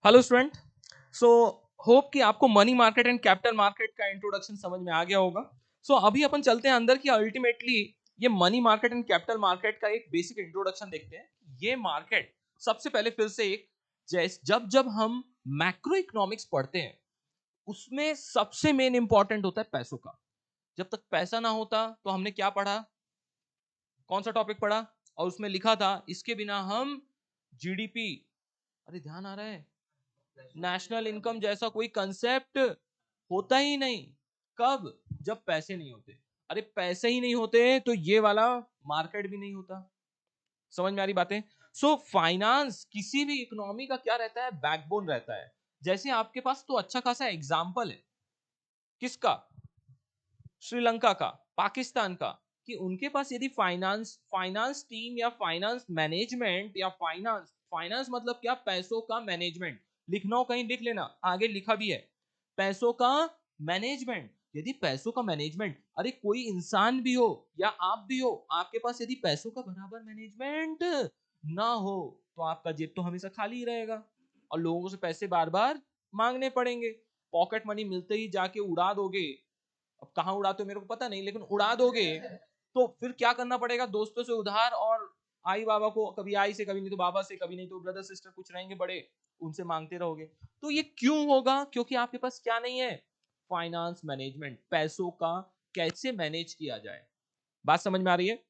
Hello student. So hope कि आपको money market and capital market का इंट्रोडक्शन समझ में आ गया होगा। अभी अपन चलते हैं अंदर कि अल्टीमेटली ये money market and capital market का एक बेसिक इंट्रोडक्शन देखते हैं। ये मार्केट सबसे पहले फिर से एक जब जब हम मैक्रो इकोनॉमिक्स पढ़ते हैं उसमें सबसे मेन इंपॉर्टेंट होता है पैसों का। जब तक पैसा ना होता तो हमने क्या पढ़ा, कौन सा टॉपिक पढ़ा, और उसमें लिखा था इसके बिना हम जीडीपी, अरे ध्यान आ रहा है, नेशनल इनकम जैसा कोई कंसेप्ट होता ही नहीं। कब? जब पैसे नहीं होते। अरे पैसे ही नहीं होते तो ये वाला मार्केट भी नहीं होता। समझ में आ रही बातें? फाइनेंस किसी भी इकोनॉमी का क्या रहता है, बैकबोन रहता है। जैसे आपके पास तो अच्छा खासा एग्जाम्पल है, किसका? श्रीलंका का, पाकिस्तान का, कि उनके पास यदि फाइनेंस फाइनेंस टीम या फाइनेंस मैनेजमेंट या फाइनेंस फाइनेंस मतलब क्या, पैसों का मैनेजमेंट। लिखना हो कहीं लिख लेना, आगे लिखा भी है, पैसों का मैनेजमेंट। यदि पैसों का मैनेजमेंट, अरे कोई इंसान भी हो या आप भी हो, आपके पास यदि पैसों का बराबर मैनेजमेंट ना हो तो आपका जेब तो हमेशा खाली ही रहेगा और लोगों से पैसे बार बार मांगने पड़ेंगे। पॉकेट मनी मिलते ही जाके उड़ा दोगे, अब कहाँ उड़ाते हो मेरे को पता नहीं, लेकिन उड़ा दोगे तो फिर क्या करना पड़ेगा, दोस्तों से उधार, और आई बाबा को, कभी आई से, कभी नहीं तो बाबा से, कभी नहीं तो ब्रदर सिस्टर कुछ रहेंगे बड़े, उनसे मांगते रहोगे। तो ये क्यों होगा? क्योंकि आपके पास क्या नहीं है, फाइनेंस मैनेजमेंट, पैसों का कैसे मैनेज किया जाए। बात समझ में आ रही है?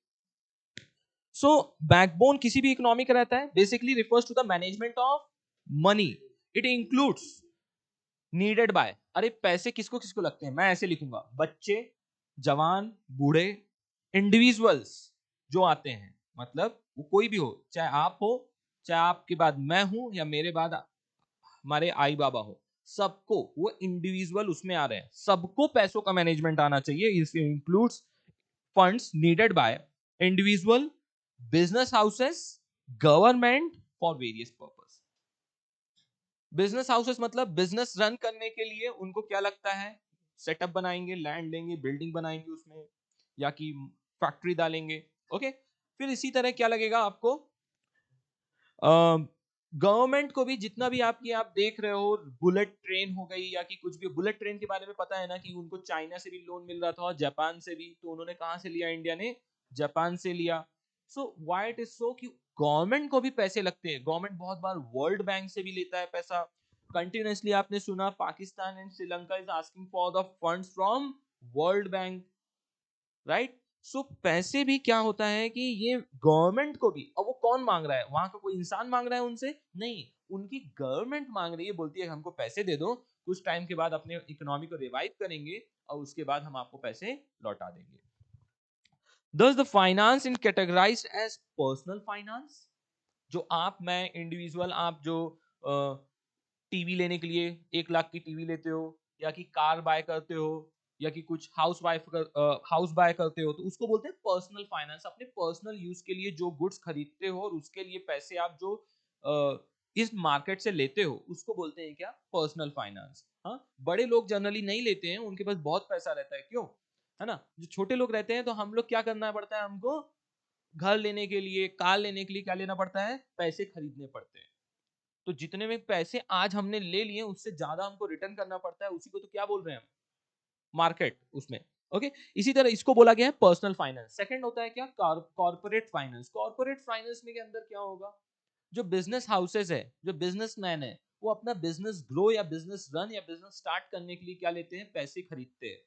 बैकबोन किसी भी इकोनॉमी का रहता है, basically refers to the management of money. It includes needed by, अरे पैसे किसको किसको लगते हैं, मैं ऐसे लिखूंगा, बच्चे, जवान, बूढ़े, इंडिविजुअल्स जो आते हैं, मतलब वो कोई भी हो, चाहे आप हो, चाहे आपके बाद मैं हूं, या मेरे बाद हमारे आई बाबा हो, सबको, वो इंडिविजुअल उसमें आ रहे हैं, सबको पैसों का मैनेजमेंट आना चाहिए। इस includes funds needed by individual, business houses, government for various purpose. Business houses मतलब बिजनेस रन करने के लिए उनको क्या लगता है, सेटअप बनाएंगे, लैंड लेंगे, बिल्डिंग बनाएंगे उसमें, या कि फैक्ट्री डालेंगे। ओके, फिर इसी तरह क्या लगेगा आपको, गवर्नमेंट को भी जितना भी आपकी, आप देख रहे हो बुलेट ट्रेन हो गई या कि कुछ भी, बुलेट ट्रेन के बारे में पता है ना कि उनको चाइना से भी लोन मिल रहा था और जापान से भी, तो उन्होंने कहां से लिया, इंडिया ने जापान से लिया। व्हाई इट इज सो कि गवर्नमेंट को भी पैसे लगते हैं, गवर्नमेंट बहुत बार वर्ल्ड बैंक से भी लेता है पैसा। कंटिन्यूसली आपने सुना Pakistan and Sri Lanka is asking for the funds from world bank, right? पैसे भी क्या होता है कि ये गवर्नमेंट को भी, और वो कौन मांग रहा है, वहां का कोई इंसान मांग रहा है उनसे नहीं, उनकी गवर्नमेंट मांग रही है, बोलती है हमको पैसे दे दो, कुछ टाइम के बाद अपने इकोनॉमी को रिवाइव करेंगे और उसके बाद हम आपको पैसे लौटा देंगे। Thus the finance is categorized as personal finance, जो आप, मैं, इंडिविजुअल, आप जो टीवी लेने के लिए 1 लाख की टीवी लेते हो, या कि कार बाय करते हो, या कि कुछ हाउस बाय करते हो, तो उसको बोलते हैं पर्सनल फाइनेंस। अपने पर्सनल यूज के लिए जो गुड्स खरीदते हो और उसके लिए पैसे आप जो इस मार्केट से लेते हो उसको बोलते हैं क्या, पर्सनल फाइनेंस। हाँ, बड़े लोग जनरली नहीं लेते हैं, उनके पास बहुत पैसा रहता है, क्यों, है ना? जो छोटे लोग रहते हैं तो हम लोग क्या करना पड़ता है, हमको घर लेने के लिए, कार लेने के लिए क्या लेना पड़ता है, पैसे खरीदने पड़ते हैं। तो जितने में पैसे आज हमने ले लिए उससे ज्यादा हमको रिटर्न करना पड़ता है, उसी को तो क्या बोल रहे हैं हम, मार्केट, उसमें। ओके, इसी तरह इसको बोला गया है पर्सनल फाइनेंस। सेकंड होता है क्या, कॉर्पोरेट फाइनेंस। कॉर्पोरेट फाइनेंस में के अंदर क्या होगा, जो बिजनेस हाउसेस है, जो बिजनेसमैन है, वो अपना बिजनेस ग्रो या बिजनेस रन या बिजनेस स्टार्ट करने के लिए क्या लेते हैं, पैसे खरीदते हैं।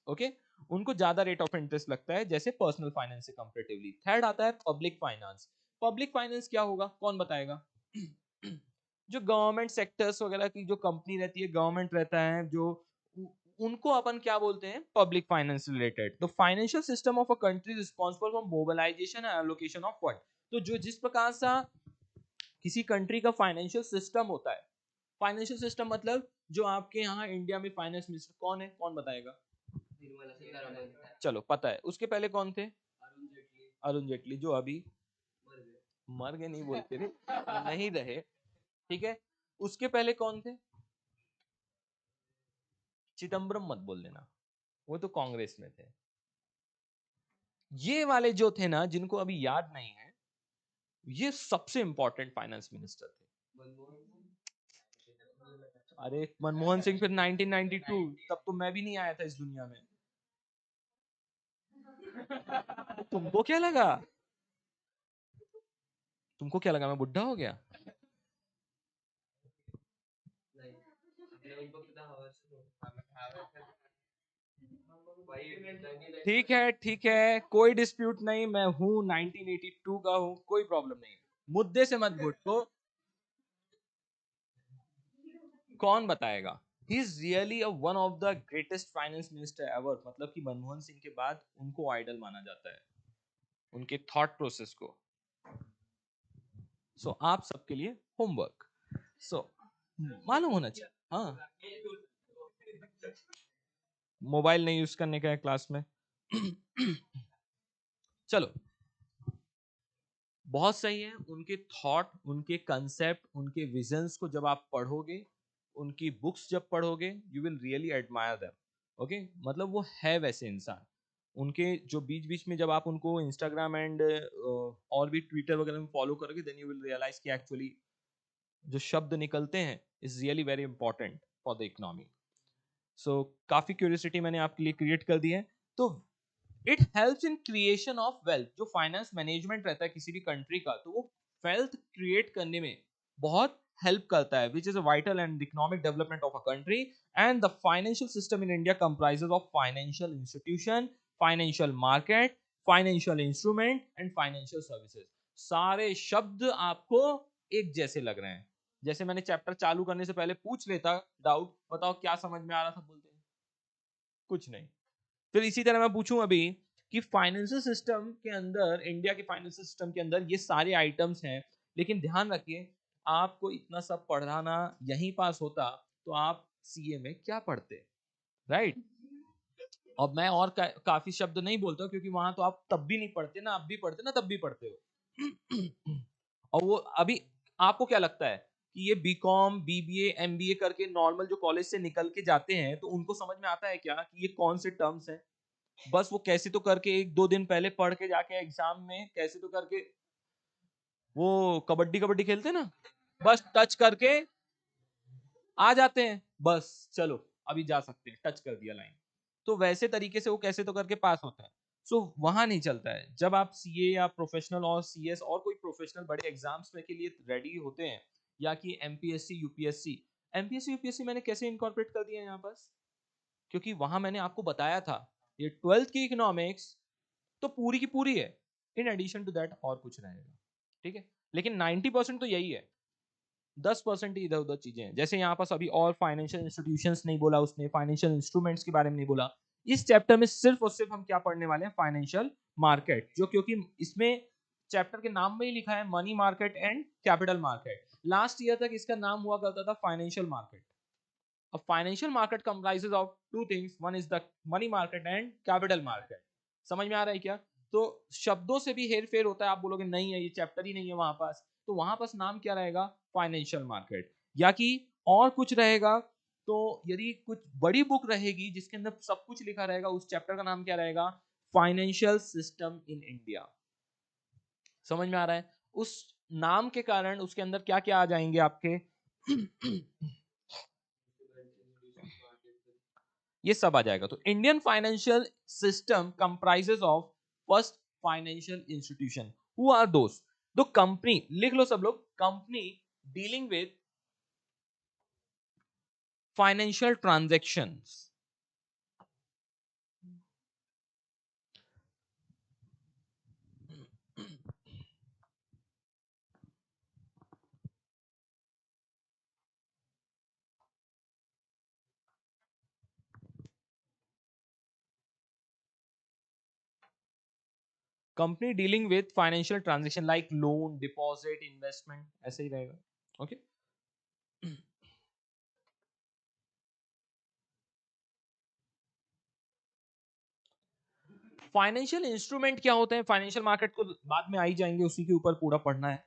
ओके, उनको ज्यादा रेट ऑफ इंटरेस्ट लगता है जैसे पर्सनल फाइनेंस से कंपैरेटिवली। थर्ड आता है पब्लिक फाइनेंस। पब्लिक फाइनेंस क्या होगा, कौन बताएगा? जो गवर्नमेंट सेक्टर्स वगैरह की जो कंपनी रहती है, गवर्नमेंट रहता है जो, उनको अपन क्या बोलते हैं, पब्लिक फाइनेंस रिलेटेड। तो financial system of a country responsible for mobilization and allocation of fund. तो जो जिस प्रकार सा किसी कंट्री का फाइनेंशियल सिस्टम होता है, फाइनेंशियल सिस्टम मतलब जो आपके यहाँ इंडिया में फाइनेंस मिनिस्टर कौन है, कौन बताएगा? चलो पता है, उसके पहले कौन थे? अरुण जेटली, जो अभी मर गए, नहीं बोलते थे, नहीं रहे, ठीक है। उसके पहले कौन थे? चिदम्बरम मत बोल देना, वो तो कांग्रेस में थे। ये वाले जो थे ना, जिनको अभी याद नहीं है, ये सबसे इंपॉर्टेंट फाइनेंस मिनिस्टर थे। अरे मनमोहन सिंह फिर 1992, तब तो मैं भी नहीं आया था इस दुनिया में। तुमको क्या लगा? तुमको क्या लगा मैं बुढ़ा हो गया? ठीक है, कोई डिस्प्यूट नहीं, मैं हूँ 1982 का हूँ, कोई प्रॉब्लम नहीं। मुद्दे से मत घुटो। कौन बताएगा? He is really one of the greatest finance minister ever, मतलब कि मनमोहन सिंह के बाद उनको आइडल माना जाता है, उनके थॉट प्रोसेस को। सो आप सबके लिए होमवर्क, सो मालूम होना चाहिए। हाँ, मोबाइल नहीं यूज करने का है क्लास में। चलो, बहुत सही है। उनके थॉट, उनके कंसेप्ट, उनके विजन्स को जब आप पढ़ोगे, उनकी बुक्स जब पढ़ोगे, you will really admire them. Okay, मतलब वो है वैसे इंसान। उनके जो बीच बीच में जब आप उनको इंस्टाग्राम एंड और भी ट्विटर वगैरह में फॉलो करोगे, देन यू विल रियलाइज कि एक्चुअली जो शब्द निकलते हैं is really very important for the economy. So काफी क्यूरियोसिटी मैंने आपके लिए क्रिएट कर दी है। तो it helps in creation of wealth. जो फाइनेंस मैनेजमेंट रहता है किसी भी कंट्री का, तो वो वेल्थ क्रिएट करने में बहुत हेल्प करता है, which is a vital and economic development of a country. And the financial system in India comprises of financial institution, financial market, financial instrument and financial services. सारे शब्द आपको एक जैसे लग रहे हैं। जैसे मैंने चैप्टर चालू करने से पहले पूछ लेता डाउट, बताओ क्या समझ में आ रहा था, बोलते हैं कुछ नहीं। फिर इसी तरह मैं पूछूं अभी कि फाइनेंशियल सिस्टम के अंदर, इंडिया के फाइनेंशियल सिस्टम के अंदर ये सारे आइटम्स हैं, लेकिन ध्यान रखिए, आपको इतना सब पढ़ाना यहीं पास होता तो आप सीए में क्या पढ़ते, राइट? अब मैं और काफी शब्द नहीं बोलता क्योंकि वहां तो आप तब भी नहीं पढ़ते ना, अब भी पढ़ते ना, तब भी पढ़ते हो। और वो अभी आपको क्या लगता है कि ये बीकॉम, बीबीए, एमबीए करके नॉर्मल जो कॉलेज से निकल के जाते हैं, तो उनको समझ में आता है क्या कि ये कौन से टर्म्स हैं? बस वो कैसे तो करके एक दो दिन पहले पढ़ के जाके एग्जाम में कैसे तो करके वो कबड्डी कबड्डी खेलते ना, बस टच करके आ जाते हैं, बस चलो अभी जा सकते हैं, टच कर दिया लाइन। तो वैसे तरीके से वो कैसे तो करके पास होता है। सो वहां नहीं चलता है। जब आप सीए या प्रोफेशनल और सीएस और कोई प्रोफेशनल बड़े एग्जाम्स में के लिए रेडी होते हैं, या कि एमपीएससी यूपीएससी, एमपीएससी यूपीएससी मैंने कैसे इनकॉर्पोरेट कर दिया यहाँ पर, क्योंकि वहां मैंने आपको बताया था ये ट्वेल्थ की इकोनॉमिक्स तो पूरी की पूरी है, इन एडिशन टू दैट और कुछ रहेगा, ठीक है? लेकिन 90% तो यही है, 10% ही इधर उधर चीजें हैं। जैसे यहाँ पास अभी और फाइनेंशियल इंस्टीट्यूशंस नहीं बोला उसने, फाइनेंशियल इंस्ट्रूमेंट्स के बारे में नहीं बोला। इस चैप्टर में सिर्फ और सिर्फ हम क्या पढ़ने वाले हैं? फाइनेंशियल मार्केट, जो क्योंकि इसमें चैप्टर के नाम में ही लिखा है money market and capital market. Last year तक इसका नाम हुआ करता था financial market. A financial market comprises of two things. One is the money market and capital market. समझ में आ रहा है क्या? तो शब्दों से भी हेर फेर होता है। आप बोलोगे नहीं है, ये चैप्टर ही नहीं है वहां पास, तो वहां पास नाम क्या रहेगा? फाइनेंशियल मार्केट, या कि और कुछ रहेगा। तो यदि कुछ बड़ी बुक रहेगी जिसके अंदर सब कुछ लिखा रहेगा, उस चैप्टर का नाम क्या रहेगा? Financial system in India. समझ में आ रहा है? उस नाम के कारण उसके अंदर क्या क्या आ जाएंगे आपके? ये सब आ जाएगा। तो Indian financial system comprises of first financial institution. Who are those? The company, लिख लो सब लोग, company dealing with financial transactions. Company dealing with financial transaction like loan, deposit, investment, ऐसे ही रहेगा। ओके, फाइनेंशियल इंस्ट्रूमेंट क्या होते हैं? फाइनेंशियल मार्केट को बाद में आई जाएंगे, उसी के ऊपर पूरा पढ़ना है।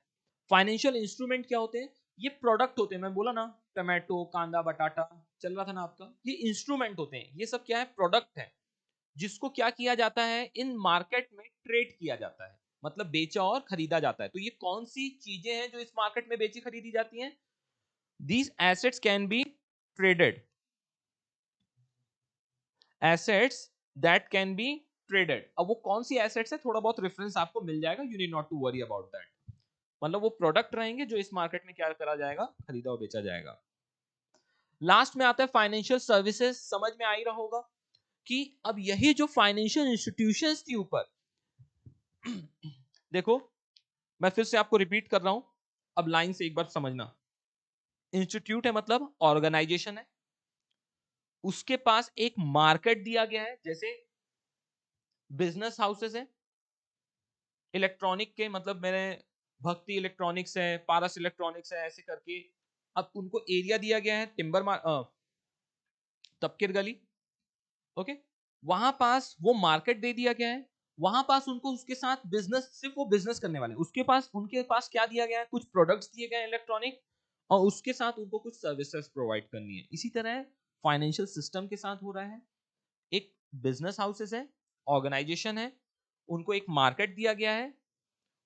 फाइनेंशियल इंस्ट्रूमेंट क्या होते हैं? ये प्रोडक्ट होते हैं, मैं बोला ना, टमाटो, कांदा, बटाटा चल रहा था ना आपका, ये इंस्ट्रूमेंट होते हैं। ये सब क्या है? प्रोडक्ट है, जिसको क्या किया जाता है? इन मार्केट में ट्रेड किया जाता है, मतलब बेचा और खरीदा जाता है। तो ये कौन सी चीजें हैं जो इस मार्केट में बेची खरीदी जाती हैं? These assets can be traded. Assets that can be traded. अब वो कौन सी assets है, थोड़ा बहुत रेफरेंस आपको मिल जाएगा. You need not to worry about that. मतलब वो प्रोडक्ट रहेंगे जो इस मार्केट में क्या करा जाएगा, खरीदा और बेचा जाएगा. लास्ट में आता है फाइनेंशियल सर्विसेज. समझ में आ ही रहा होगा कि अब यही जो फाइनेंशियल इंस्टीट्यूशंस थी ऊपर, देखो मैं फिर से आपको रिपीट कर रहा हूं, अब लाइन से एक बार समझना. इंस्टीट्यूट है मतलब ऑर्गेनाइजेशन है, उसके पास एक मार्केट दिया गया है. जैसे बिजनेस हाउसेस है, इलेक्ट्रॉनिक के मतलब मेरे भक्ति इलेक्ट्रॉनिक्स है, पारस इलेक्ट्रॉनिक्स है, ऐसे करके. अब उनको एरिया दिया गया है तपकिर गली. ओके, वहां पास वो मार्केट दे दिया गया है. वहां पास उनको उसके साथ बिजनेस, सिर्फ वो बिजनेस करने वाले, उसके पास उनके पास क्या दिया गया है, कुछ प्रोडक्ट्स दिए गए हैं इलेक्ट्रॉनिक, और उसके साथ उनको कुछ सर्विसेज प्रोवाइड करनी है. इसी तरह फाइनेंशियल सिस्टम के साथ हो रहा है. एक बिजनेस हाउसेस है, ऑर्गेनाइजेशन है, उनको एक मार्केट दिया गया है,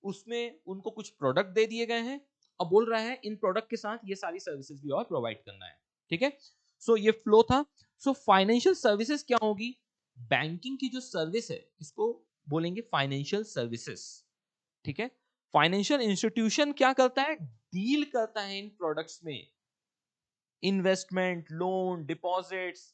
उसमें उनको कुछ प्रोडक्ट दे दिए गए हैं, और बोल रहा है इन प्रोडक्ट के साथ ये सारी सर्विसेज भी और प्रोवाइड करना है. ठीक है, सो ये फ्लो था. सो फाइनेंशियल सर्विसेज क्या होगी, बैंकिंग की जो सर्विस है इसको बोलेंगे फाइनेंशियल सर्विसेज. ठीक है, फाइनेंशियल इंस्टीट्यूशन क्या करता है, डील करता है इन प्रोडक्ट्स में, इन्वेस्टमेंट, लोन, डिपॉजिट्स,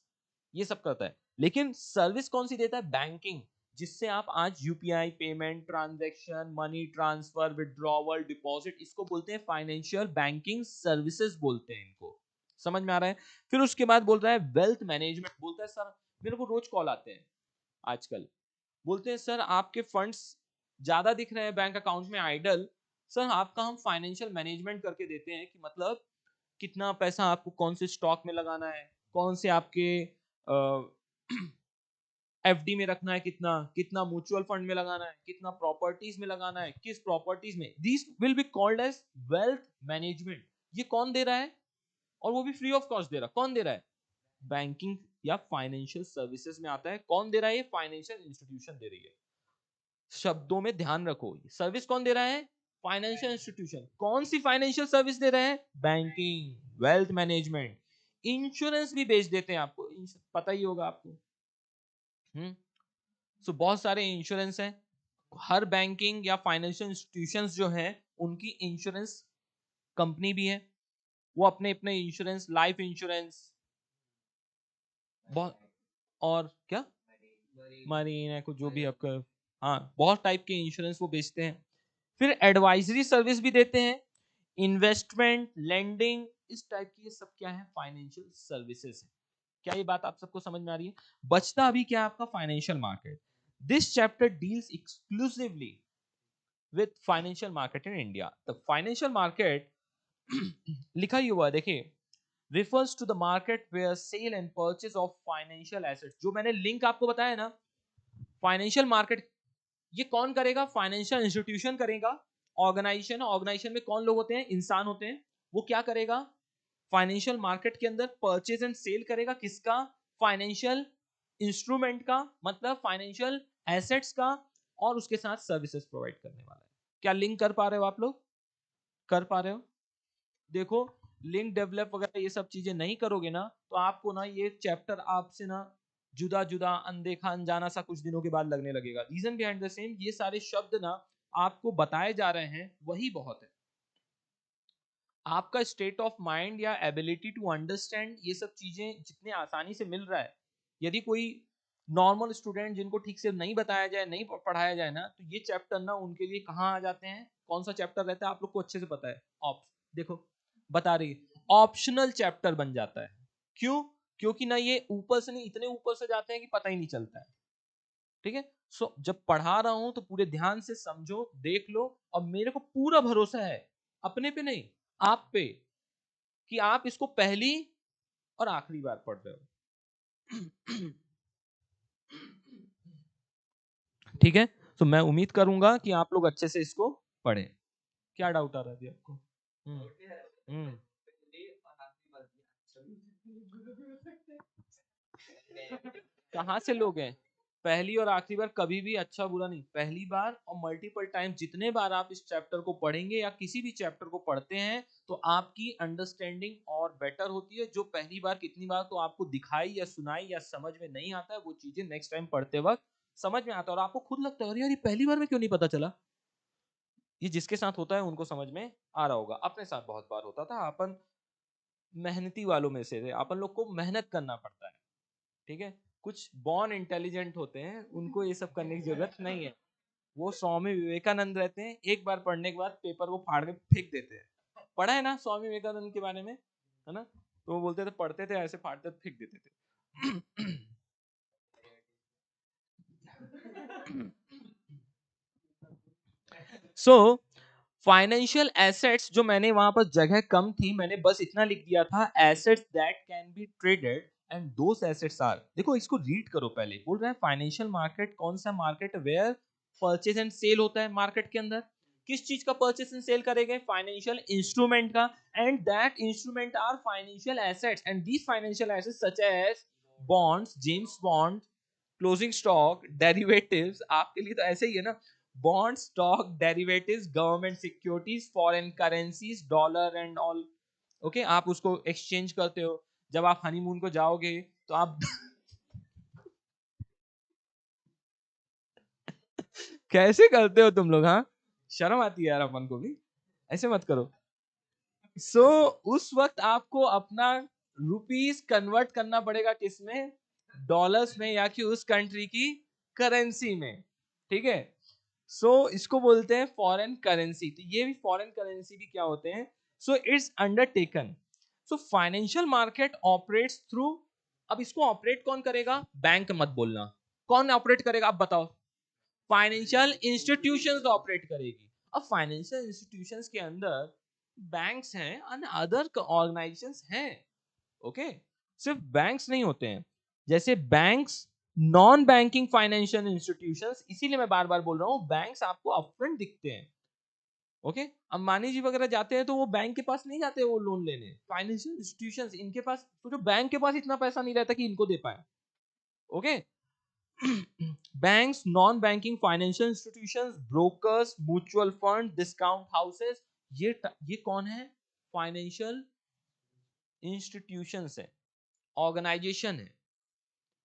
ये सब करता है. लेकिन सर्विस कौन सी देता है, बैंकिंग, जिससे आप आज UPI payment, transaction, money transfer, withdrawal, deposit, इसको बोलते हैं फाइनेंशियल बैंकिंग सर्विसेज बोलते हैं इनको. समझ में आ रहा है. फिर उसके बाद बोल रहा है वेल्थ मैनेजमेंट. बोलता है सर, मेरे को रोज कॉल आते हैं आजकल, बोलते हैं सर आपके फंड्स ज्यादा दिख रहे हैं बैंक अकाउंट में आइडल, सर आपका हम फाइनेंशियल मैनेजमेंट करके देते हैं, कि मतलब कितना पैसा आपको कौन से स्टॉक में लगाना है, कौन से आपके एफडी में रखना है, कितना कितना म्यूचुअल फंड में लगाना है, कितना प्रॉपर्टीज में लगाना है, किस प्रॉपर्टीज में. This will be called as wealth management. ये कौन दे रहा है, और वो भी फ्री ऑफ कॉस्ट दे रहा है. कौन दे रहा है, बैंकिंग या फाइनेंशियल सर्विसेज में आता है. कौन दे रहा है, ये फाइनेंशियल इंस्टीट्यूशन दे रही है. शब्दों में ध्यान रखो, सर्विस कौन दे रहा है, फाइनेंशियल इंस्टीट्यूशन. कौन सी फाइनेंशियल सर्विस दे रहे हैं, बैंकिंग, वेल्थ मैनेजमेंट. इंश्योरेंस भी बेच देते हैं आपको, पता ही होगा आपको. सो बहुत सारे इंश्योरेंस हैं. हर बैंकिंग या फाइनेंशियल इंस्टीट्यूशंस जो हैं उनकी इंश्योरेंस कंपनी भी है, वो अपने अपने इंश्योरेंस, लाइफ इंश्योरेंस, बहुत, और क्या, मरीन है कुछ जो भी आपका, हाँ बहुत टाइप के इंश्योरेंस वो बेचते हैं. फिर एडवाइजरी सर्विस भी देते हैं, इन्वेस्टमेंट, लेंडिंग, इस टाइप की. ये सब क्या है, फाइनेंशियल सर्विसेज है. क्या ये बात आप सबको समझ में आ रही है. बचता अभी क्या है आपका, financial market. This chapter deals exclusively with financial market in India. The financial market लिखा ही हुआ है देखिए, refers to the market where sale and purchase of financial assets. जो मैंने लिंक आपको बताया ना, फाइनेंशियल मार्केट ये कौन करेगा, फाइनेंशियल इंस्टीट्यूशन करेगा. ऑर्गेनाइजेशन, ऑर्गेनाइजेशन में कौन लोग होते हैं, इंसान होते हैं. वो क्या करेगा, फाइनेंशियल मार्केट के अंदर परचेज एंड सेल करेगा. किसका, फाइनेंशियल इंस्ट्रूमेंट का, मतलब फाइनेंशियल एसेट्स का, और उसके साथ सर्विसेज प्रोवाइड करने वाला है. क्या लिंक कर पा रहे हो आप लोग, कर पा रहे हो. देखो, लिंक डेवलप वगैरह ये सब चीजें नहीं करोगे ना, तो आपको ना ये चैप्टर आपसे ना जुदा जुदा, अनदेखा, अनजाना सा कुछ दिनों के बाद लगने लगेगा. रीजन बिहाइंड द सेम, ये सारे शब्द ना आपको बताए जा रहे हैं, वही बहुत है. आपका स्टेट ऑफ माइंड या एबिलिटी टू अंडरस्टैंड ये सब चीजें जितने आसानी से मिल रहा है, यदि कोई नॉर्मल स्टूडेंट जिनको ठीक से नहीं बताया जाए, नहीं पढ़ाया जाए ना, तो ये चैप्टर ना उनके लिए कहाँ आ जाते हैं, कौन सा चैप्टर रहता है आप लोग को अच्छे से पता है, देखो बता रही है, ऑप्शनल चैप्टर बन जाता है. क्यों, क्योंकि ना ये ऊपर से नहीं, इतने ऊपर से जाते हैं कि पता ही नहीं चलता है. ठीक है, सो जब पढ़ा रहा हूं तो पूरे ध्यान से समझो, देख लो, और मेरे को पूरा भरोसा है, अपने पे नहीं, आप पे, कि आप इसको पहली और आखिरी बार पढ़ रहे हो. ठीक है, तो मैं उम्मीद करूंगा कि आप लोग अच्छे से इसको पढ़ें. क्या डाउट आ रहा है आपको. हम्म. कहाँ से लोग हैं, पहली और आखिरी बार कभी भी अच्छा बुरा नहीं, पहली बार और मल्टीपल टाइम जितने बार आप इस चैप्टर को पढ़ेंगे या किसी भी चैप्टर को पढ़ते हैं तो आपकी अंडरस्टैंडिंग और बेटर होती है। जो पहली बार कितनी बार तो आपको दिखाई या सुनाई या समझ में नहीं आता है, वो चीजें नेक्स्ट टाइम पढ़ते वक्त समझ में आता है और आपको खुद लगता है अरे यार ये पहली बार में क्यों नहीं पता चला। ये जिसके साथ होता है उनको समझ में आ रहा होगा, अपने साथ बहुत बार होता था। अपन मेहनती वालों में से थे, अपन लोग को मेहनत करना पड़ता है, ठीक है। कुछ बॉर्न इंटेलिजेंट होते हैं, उनको ये सब करने की जरूरत नहीं है। वो स्वामी विवेकानंद रहते हैं, एक बार पढ़ने के बाद पेपर को फाड़ के फेंक देते हैं। पढ़ा है ना स्वामी विवेकानंद के बारे में, है ना। तो वो बोलते थे, पढ़ते थे ऐसे फाड़ते फेंक देते थे। सो फाइनेंशियल एसेट्स, जो मैंने वहां पर जगह कम थी, मैंने बस इतना लिख दिया था, assets that can be traded and those assets are, देखो इसको रीड करो पहले। बोल रहा है फाइनेंशियल मार्केट कौन सा market, where purchase and sale होता है मार्केट के अंदर। किस चीज का परचेज एंड सेल करेंगे, फाइनेंशियल इंस्ट्रूमेंट का। And that instrument are financial assets and these financial assets such as bonds, James Bond, closing stock, derivatives, आपके लिए तो ऐसे ही है ना, bond, stock, derivatives, government securities, foreign currencies, dollar and all. Okay, आप उसको एक्सचेंज करते हो। जब आप हनीमून को जाओगे तो आप कैसे करते हो तुम लोग, हाँ शर्म आती है यार अपन को भी, ऐसे मत करो। उस वक्त आपको अपना रुपीस कन्वर्ट करना पड़ेगा किसमें, डॉलर्स में, या कि उस कंट्री की करेंसी में, ठीक है। इसको बोलते हैं फॉरेन करेंसी। तो ये भी फॉरेन करेंसी भी क्या होते हैं, it's undertaken. Financial market operates through, अब इसको ऑपरेट कौन करेगा, बैंक मत बोलना, कौन ऑपरेट करेगा आप बताओ, फाइनेंशियल इंस्टीट्यूशंस ऑपरेट करेगी। अब फाइनेंशियल इंस्टीट्यूशंस के अंदर बैंक्स हैं और अदर ऑर्गेनाइजेशंस हैं, ओके। सिर्फ बैंक्स नहीं होते हैं, जैसे banks, non banking financial institutions, इसीलिए मैं बार बार बोल रहा हूं बैंक्स आपको अपफ्रंट दिखते हैं, ओके। अंबानी जी वगैरह जाते हैं तो वो बैंक के पास नहीं जाते वो लोन लेने, फाइनेंशियल इंस्टीट्यूशंस इनके पास, तो जो बैंक के पास इतना पैसा नहीं रहता कि इनको दे पाए, okay. Banks, non banking financial institutions, brokers, mutual fund, discount houses, ये कौन है, फाइनेंशियल इंस्टीट्यूशंस है, ऑर्गेनाइजेशन है,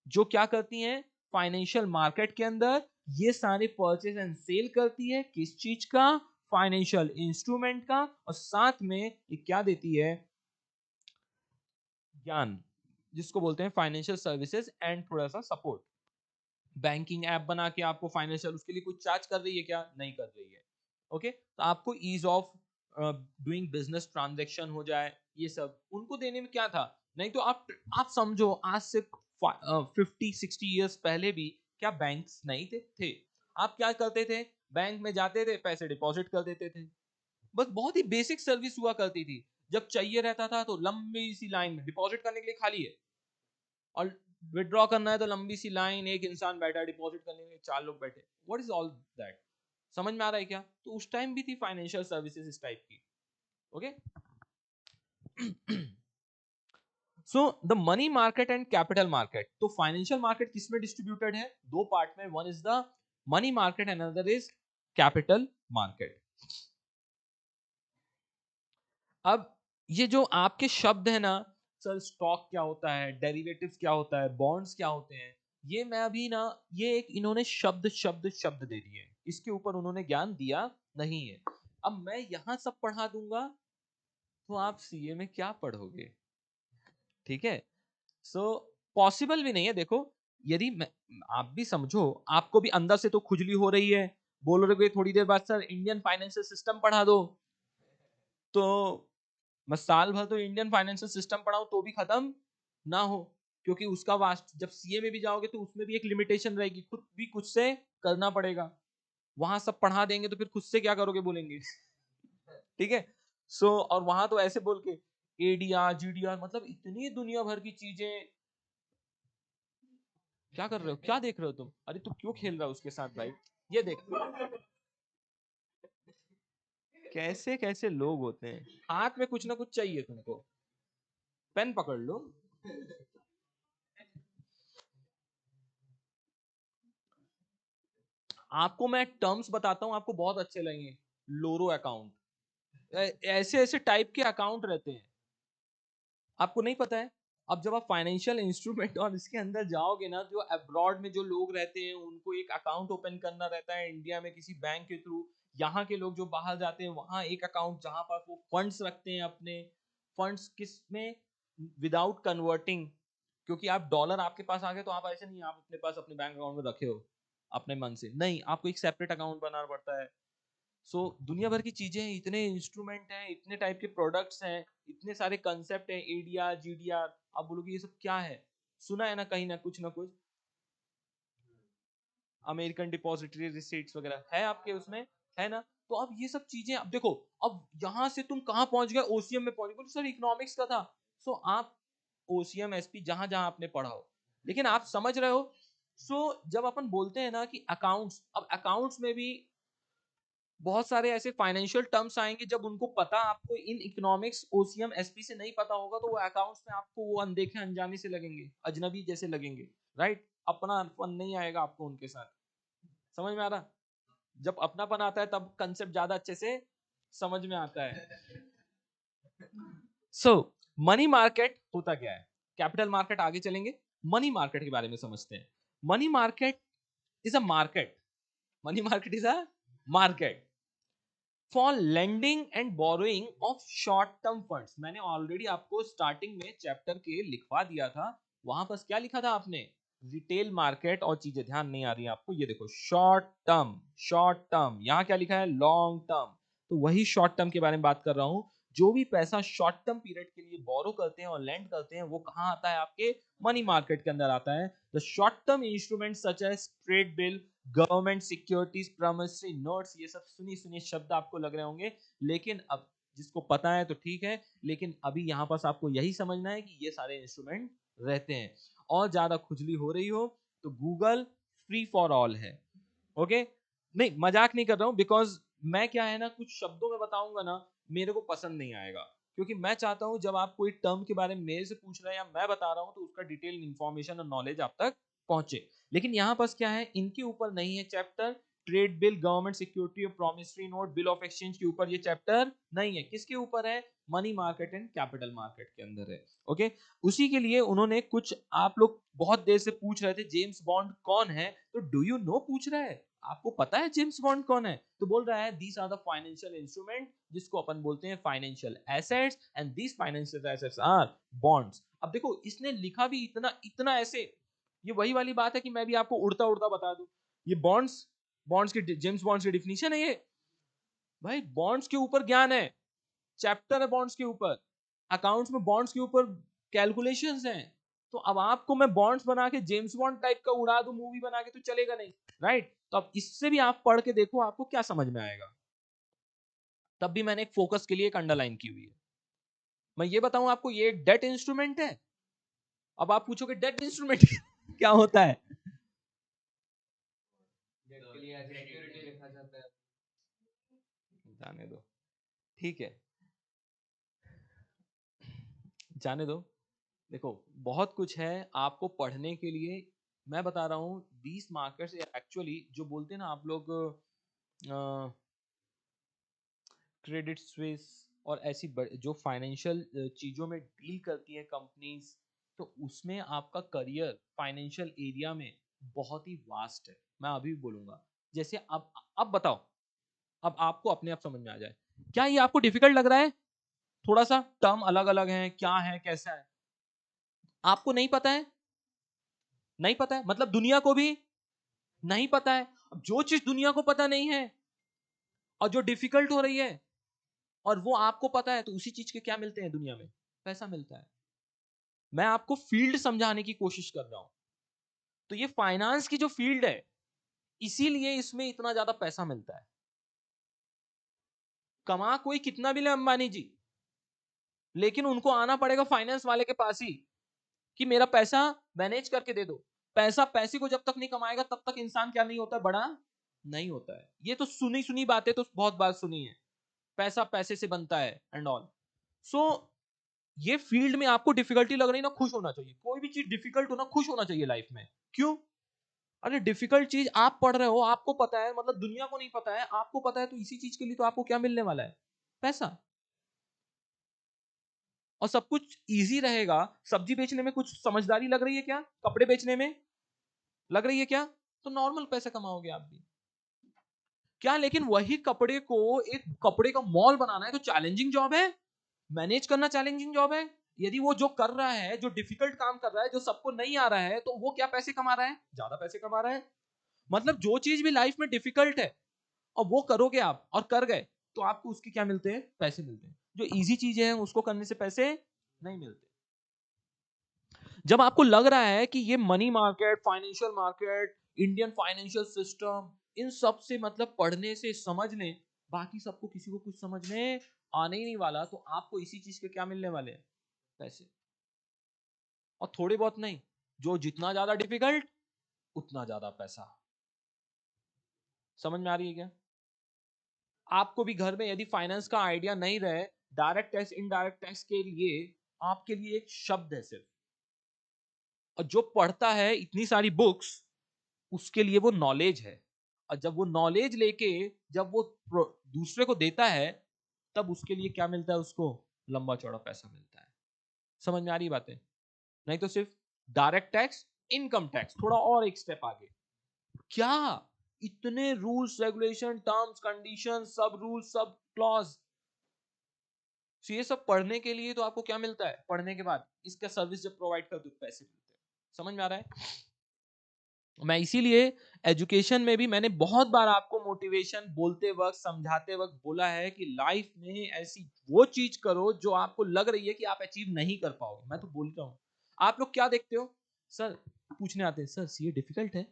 जो क्या करती हैं फाइनेंशियल मार्केट के अंदर ये सारे परचेज एंड सेल करती है, किस चीज का, फाइनेंशियल इंस्ट्रूमेंट का, और साथ में ये क्या देती है, ज्ञान, जिसको बोलते हैं फाइनेंशियल सर्विसेज एंड थोड़ा सा सपोर्ट। बैंकिंग ऐप बना के आपको फाइनेंशियल, उसके लिए कुछ चार्ज कर रही है क्या, नहीं कर रही है, ओके। तो आपको ease of doing business transaction हो जाए, ये सब उनको देने में क्या था। नहीं तो आप समझो आज से 50-60 ईयर्स पहले भी क्या बैंक्स नहीं थे। आप क्या करते थे, बैंक में जाते थे, पैसे डिपॉजिट कर देते थे, बस बहुत ही बेसिक सर्विस हुआ करती थी। जब चाहिए रहता था तो लंबी सी लाइन, डिपॉजिट करने के लिए खाली है, और विड्रॉ करना है तो लंबी सी लाइन, एक इंसान बैठा, डिपॉजिट करने के लिए 4 लोग बैठे, व्हाट इज ऑल दैट, समझ में आ रहा है क्या। तो उस टाइम भी थी फाइनेंशियल सर्विसेज इस टाइप की, okay. The money market and capital market, तो फाइनेंशियल मार्केट किसमें डिस्ट्रीब्यूटेड है, दो पार्ट में, one is the money market and another is capital market. अब ये जो आपके शब्द है ना, सर स्टॉक क्या होता है, डेरिवेटिव्स क्या होता है, बॉन्ड्स क्या होते हैं, ये मैं अभी ना, ये एक इन्होंने शब्द शब्द शब्द दे दिए, इसके ऊपर उन्होंने ज्ञान दिया नहीं है। अब मैं यहां सब पढ़ा दूंगा तो आप सीए में क्या पढ़ोगे, ठीक है। सो पॉसिबल भी नहीं है। देखो यदि आप भी समझो, आपको भी अंदर से तो खुजली हो रही है, बोल रहे थोड़ी देर बाद सर इंडियन फाइनेंशियल सिस्टम पढ़ा दो, तो मैं साल भर तो इंडियन फाइनेंशियल सिस्टम पढ़ाऊं तो भी खत्म ना हो, क्योंकि उसका वास्ट, जब सीए में भी जाओगे तो उसमें भी एक लिमिटेशन रहेगी, खुद भी कुछ से करना पड़ेगा। वहां सब पढ़ा देंगे तो फिर खुद से क्या करोगे बोलेंगे। ठीक है। और वहां तो ऐसे बोल के एडीआर जीडीआर, मतलब इतनी दुनिया भर की चीजें, क्या कर रहे हो, क्या देख रहे हो तुम, अरे तू क्यों खेल रहा है उसके साथ भाई, ये देख कैसे कैसे लोग होते हैं, हाथ में कुछ ना कुछ चाहिए तुमको, पेन पकड़ लो। आपको मैं टर्म्स बताता हूं, आपको बहुत अच्छे लगेंगे। लोरो अकाउंट, ऐसे ऐसे टाइप के अकाउंट रहते हैं, आपको नहीं पता है। अब जब आप फाइनेंशियल इंस्ट्रूमेंट और इसके अंदर जाओगे ना, जो अब्रॉड में जो लोग रहते हैं उनको एक अकाउंट ओपन करना रहता है इंडिया में किसी बैंक के थ्रू। यहाँ के लोग जो बाहर जाते हैं वहाँ एक अकाउंट जहाँ पर वो फंड्स रखते हैं अपने। फंड्स किस में? विदाउट कन्वर्टिंग, क्योंकि आप डॉलर आपके पास आ गए तो आप ऐसे नहीं आप अपने पास अपने बैंक अकाउंट में रखे हो अपने मन से, नहीं, आपको एक सेपरेट अकाउंट बनाना पड़ता है। सो दुनिया भर की चीजें हैं, इतने इंस्ट्रूमेंट हैं, इतने टाइप के प्रोडक्ट्स हैं, इतने सारे कंसेप्ट हैं, एडीआर जीडीआर। आप बोलोगे ये सब क्या है? सुना है ना कहीं ना कुछ अमेरिकन डिपॉजिटरी रिसीट्स वगैरह है आपके उसमें, है ना? तो अब ये सब चीजें, अब देखो, अब यहां से तुम कहां पहुंच गए? ओसीएम में पहुंच गए। सर इकोनॉमिक्स का था। सो आप ओसीएम एसपी जहां जहां आपने पढ़ा हो, लेकिन आप समझ रहे हो। सो जब अपन बोलते हैं ना कि अकाउंट्स, अब अकाउंट्स में भी बहुत सारे ऐसे फाइनेंशियल टर्म्स आएंगे, जब उनको पता आपको इन इकोनॉमिक्स ओसीएम एसपी से नहीं पता होगा, तो वो अकाउंट्स में आपको वो अनदेखे अनजाने से लगेंगे, अजनबी जैसे लगेंगे, राइट? अपना फन नहीं आएगा आपको उनके साथ। समझ में आ रहा? जब अपनापन आता है तब कंसेप्ट ज्यादा अच्छे से समझ में आता है। सो मनी मार्केट होता क्या है? कैपिटल मार्केट आगे चलेंगे, मनी मार्केट के बारे में समझते हैं। Money market is a market, money market is a market for lending and borrowing of short term funds. मैंने ऑलरेडी आपको स्टार्टिंग में चैप्टर के लिखवा दिया था, वहां पर क्या लिखा था आपने? रिटेल मार्केट, और चीजें ध्यान नहीं आ रही है आपको, ये देखो शॉर्ट टर्म, शॉर्ट टर्म, यहाँ क्या लिखा है? Long term. तो वही शॉर्ट टर्म के बारे में बात कर रहा हूं। जो भी पैसा शॉर्ट टर्म पीरियड के लिए बोरो करते हैं और लेंड करते हैं, वो कहाँ आता है? आपके मनी मार्केट के अंदर आता है। The short term instrument such as trade bill, government securities, promissory notes, ये सब सुनी सुनी शब्द आपको लग रहे होंगे, लेकिन अब जिसको पता है तो ठीक है, लेकिन अभी यहां पास आपको यही समझना है कि ये सारे इंस्ट्रूमेंट रहते हैं। और ज्यादा खुजली हो रही हो तो गूगल फ्री फॉर ऑल है, ओके? नहीं, मजाक नहीं कर रहा हूं, बिकॉज मैं क्या है ना, कुछ शब्दों में बताऊंगा ना, मेरे को पसंद नहीं आएगा, क्योंकि मैं चाहता हूं जब आप कोई टर्म के बारे में मेरे से पूछ रहे हैं या मैं बता रहा हूं, तो उसका डिटेल इंफॉर्मेशन और नॉलेज आप तक पहुंचे। लेकिन यहाँ पास क्या है, इनके ऊपर नहीं है chapter. Trade bill, government security और promissory note, bill of exchange के ऊपर ये चैप्टर नहीं है। किसके ऊपर है? Money market and capital market के अंदर है, ओके? उसी के लिए उन्होंने कुछ, आप लोग बहुत देर से पूछ रहे थे जेम्स बॉन्ड कौन है, तो डू यू नो पूछ रहा है, आपको पता है जेम्स बॉन्ड कौन है? तो बोल रहा है these are the financial instrument, जिसको अपन बोलते हैं financial assets, and these financial assets are bonds. अब देखो इसने लिखा भी इतना इतना ऐसे, ये वही वाली बात है कि मैं भी आपको उड़ता उड़ता बता दूं। ये बॉन्ड्स, बॉन्ड्स की, जेम्स बॉन्ड्स की डिफिनीशन है ये। भाई बॉन्ड्स के ऊपर ज्ञान है, चैप्टर है बॉन्ड्स के ऊपर, अकाउंट्स में बॉन्ड्स के ऊपर कैलकुलेशंस हैं। तो अब आपको मैं बॉन्ड्स बना के जेम्स बॉन्ड टाइप का उड़ा दूं मूवी बना के, तो चलेगा नहीं, राइट? तो अब इससे भी आप पढ़ के देखो आपको क्या समझ में आएगा। तब भी मैंने एक फोकस के लिए एक अंडरलाइन की हुई है। मैं ये बताऊं आपको, ये एक डेट इंस्ट्रूमेंट है। अब आप पूछोगे डेट इंस्ट्रूमेंट क्या होता है? डेट के लिए सिक्योरिटी लिखा जाता है, जाने दो, ठीक है, जाने दो। देखो बहुत कुछ है आपको पढ़ने के लिए, मैं बता रहा हूँ। दीस मार्केट्स एक्चुअली, जो बोलते हैं ना आप लोग, क्रेडिट स्विस और ऐसी जो फाइनेंशियल चीज़ों में डील करती है कंपनीज, तो उसमें आपका करियर फाइनेंशियल एरिया में बहुत ही वास्ट है। मैं अभी भी बोलूँगा, जैसे अब बताओ, अब आपको अपने आप समझ में आ जाए, क्या ये आपको डिफिकल्ट लग रहा है? थोड़ा सा टर्म अलग अलग है, क्या है कैसा है, आपको नहीं पता है? नहीं पता है मतलब दुनिया को भी नहीं पता है। अब जो चीज दुनिया को पता नहीं है और जो डिफिकल्ट हो रही है, और वो आपको पता है, तो उसी चीज के क्या मिलते हैं दुनिया में? पैसा मिलता है। मैं आपको फील्ड समझाने की कोशिश कर रहा हूं। तो ये फाइनेंस की जो फील्ड है, इसीलिए इसमें इतना ज्यादा पैसा मिलता है। कमा कोई कितना भी ले अंबानी जी, लेकिन उनको आना पड़ेगा फाइनेंस वाले के पास ही कि मेरा पैसा मैनेज करके दे दो। पैसा पैसे को जब तक नहीं कमाएगा तब तक इंसान क्या नहीं होता, बड़ा नहीं होता है। ये तो सुनी सुनी बातें तो बहुत बार सुनी है, पैसा पैसे से बनता है एंड ऑल। सो ये फील्ड में आपको डिफिकल्टी लग रही ना, खुश होना चाहिए। कोई भी चीज डिफिकल्ट होना, खुश होना चाहिए लाइफ में। क्यों? अरे डिफिकल्ट चीज आप पढ़ रहे हो, आपको पता है, मतलब दुनिया को नहीं पता है, आपको पता है, तो इसी चीज के लिए तो आपको क्या मिलने वाला है? पैसा। और सब कुछ इजी रहेगा। सब्जी बेचने में कुछ समझदारी लग रही है क्या? कपड़े बेचने में लग रही है क्या? तो नॉर्मल पैसा कमाओगे आप भी क्या। लेकिन वही कपड़े को एक कपड़े का मॉल बनाना है तो चैलेंजिंग जॉब है, मैनेज करना चैलेंजिंग जॉब है। यदि वो जो कर रहा है, जो डिफिकल्ट काम कर रहा है, जो सबको नहीं आ रहा है, तो वो क्या पैसे कमा रहा है? ज्यादा पैसे कमा रहा है। मतलब जो चीज भी लाइफ में डिफिकल्ट है और वो करोगे आप और कर गए, तो आपको उसके क्या मिलते हैं? पैसे मिलते हैं। जो इजी चीजें हैं उसको करने से पैसे नहीं मिलते। जब आपको लग रहा है कि ये money market, financial market, Indian financial system, इन सब से मतलब पढ़ने से समझ लें, बाकी सबको किसी को कुछ समझ में आने ही नहीं वाला, तो आपको इसी चीज के क्या मिलने वाले हैं? पैसे। और थोड़े बहुत नहीं, जो जितना ज्यादा डिफिकल्ट उतना ज्यादा पैसा। समझ में आ रही है क्या? आपको भी घर में यदि फाइनेंस का आइडिया नहीं रहे, डायरेक्ट टैक्स इनडायरेक्ट टैक्स के लिए आपके लिए एक शब्द है सिर्फ। और जो पढ़ता है इतनी सारी बुक्स, उसके लिए वो नॉलेज है। और जब वो नॉलेज लेके जब वो दूसरे को देता है, तब उसके लिए क्या मिलता है? उसको लंबा चौड़ा पैसा मिलता है। समझ में आ रही बातें? नहीं तो सिर्फ डायरेक्ट टैक्स, इनकम टैक्स थोड़ा और एक स्टेप आगे। क्या इतने रूल्स रेगुलेशन, टर्म्स कंडीशन, सब रूल्स, सब क्लॉज, ये सब पढ़ने के लिए तो आपको क्या मिलता है? पढ़ने के बाद इसका सर्विस जब प्रोवाइड कर दो, पैसे मिलते हैं। समझ में आ रहा है? मैं इसीलिए एजुकेशन में भी मैंने बहुत बार आपको मोटिवेशन बोलते वक्त, समझाते वक्त बोला है कि लाइफ में ऐसी वो चीज करो जो आपको लग रही है कि आप अचीव नहीं कर पाओगे। मैं तो बोल रहा हूं, आप लोग क्या देखते हो? सर पूछने आते हैं, सर सीए डिफिकल्ट है,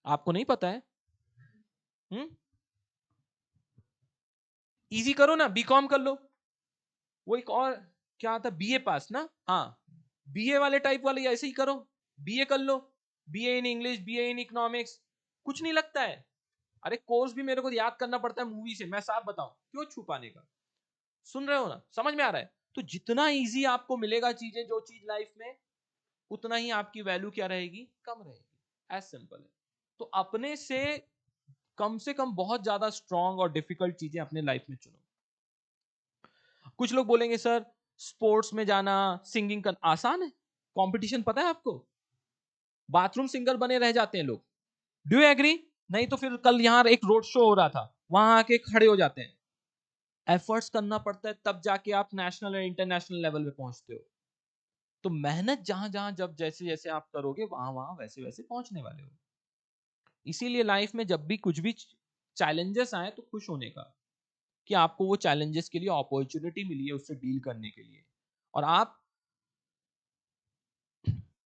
आपको नहीं पता है? हम्म, इजी करो ना, बीकॉम कर लो। वो एक और क्या आता, बीए पास ना, हाँ, बीए वाले टाइप वाले ऐसे ही करो, बीए कर लो, BA in English, BA in economics, कुछ नहीं लगता है। अरे कोर्स भी मेरे को याद करना पड़ता है मूवी से, मैं साफ बताऊं, क्यों छुपाने का? सुन रहे हो ना? समझ में आ रहा है? तो जितना इजी आपको मिलेगा चीजें, जो चीज लाइफ में, उतना ही आपकी वैल्यू क्या रहेगी? कम रहेगी। एज सिंपल है। तो अपने से कम बहुत ज्यादा स्ट्रॉन्ग और डिफिकल्ट चीजें अपने लाइफ में चुनो। कुछ लोग बोलेंगे सर स्पोर्ट्स में जाना, सिंगिंग करना आसान है, कंपटीशन पता है आपको? बाथरूम सिंगर बने रह जाते हैं लोग। Do you agree? नहीं तो फिर कल यहां एक रोड शो हो रहा था, वहां आके खड़े हो जाते हैं। एफर्ट्स करना पड़ता है तब जाके आप नेशनल और इंटरनेशनल लेवल पे पहुंचते हो। तो मेहनत जहां जहां जब जैसे जैसे आप करोगे, वहां वहां वैसे वैसे पहुंचने वाले हो। इसीलिए लाइफ में जब भी कुछ भी चैलेंजेस आए तो खुश होने का, कि आपको वो चैलेंजेस के लिए अपॉर्चुनिटी मिली है उससे डील करने के लिए। और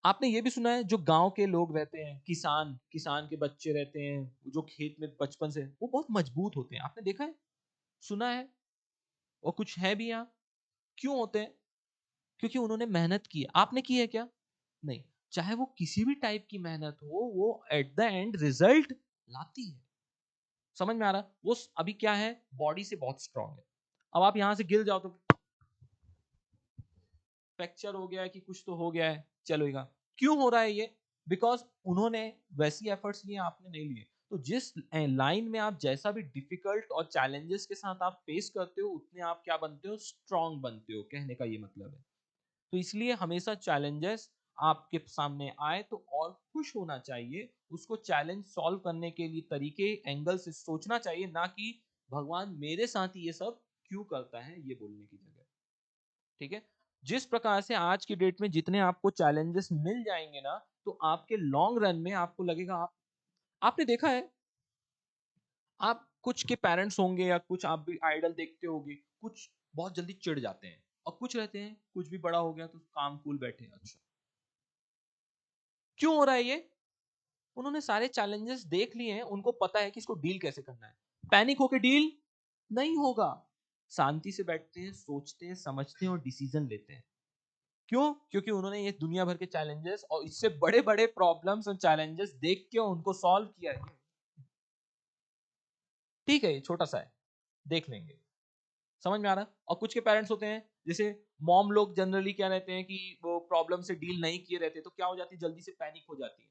आपने ये भी सुना है, जो गांव के लोग रहते हैं, किसान किसान के बच्चे रहते हैं जो खेत में बचपन से, वो बहुत मजबूत होते हैं। आपने देखा है, सुना है? और कुछ है भी यहाँ। क्यों होते हैं? क्योंकि उन्होंने मेहनत की है। आपने की है क्या? नहीं। चाहे वो किसी भी टाइप की मेहनत हो, वो एट द एंड रिजल्ट लाती है। समझ में आ रहा? वो अभी क्या है, बॉडी से बहुत स्ट्रांग है। अब आप यहां से गिर जाओ तो फ्रैक्चर हो गया है कि कुछ तो हो गया है, चलेगा। क्यों हो रहा है ये? बिकॉज उन्होंने वैसी एफर्ट्स लिए, आपने नहीं लिए। तो जिस लाइन में आप जैसा भी डिफिकल्ट और चैलेंजेस के साथ आप फेस करते हो, उतने आप क्या बनते हो? स्ट्रांग बनते हो, कहने का ये मतलब है। तो इसलिए हमेशा चैलेंजेस आपके सामने आए तो और खुश होना चाहिए, उसको चैलेंज सॉल्व करने के लिए तरीके, एंगल से सोचना चाहिए, ना कि भगवान मेरे साथ ये सब क्यों करता है, ये बोलने की जगह। ठीक है? जिस प्रकार से आज की डेट में जितने आपको चैलेंजेस मिल जाएंगे ना, तो आपके लॉन्ग रन में आपको लगेगा आपने देखा है, आप कुछ के पेरेंट्स होंगे या कुछ आप भी आइडल देखते होंगे, कुछ बहुत जल्दी चिढ़ जाते हैं, और कुछ रहते हैं कुछ भी बड़ा हो गया तो काम कूल बैठे हैं। अच्छा, क्यों हो रहा है ये? उन्होंने सारे चैलेंजेस देख लिए हैं, उनको पता है कि इसको डील कैसे करना है। पैनिक होके डील नहीं होगा, शांति से बैठते हैं, सोचते हैं, समझते हैं और डिसीजन लेते हैं। क्यों? क्योंकि उन्होंने ये दुनिया भर के चैलेंजेस और इससे बड़े बड़े प्रॉब्लम्स और चैलेंजेस देख के उनको सॉल्व किया है। ठीक है, ये छोटा सा है, देख लेंगे। समझ में आ रहा है? और कुछ के पेरेंट्स होते हैं, जैसे मॉम लोग जनरली क्या रहते हैं कि वो प्रॉब्लम से डील नहीं किए रहते, तो क्या हो जाती है, जल्दी से पैनिक हो जाती है।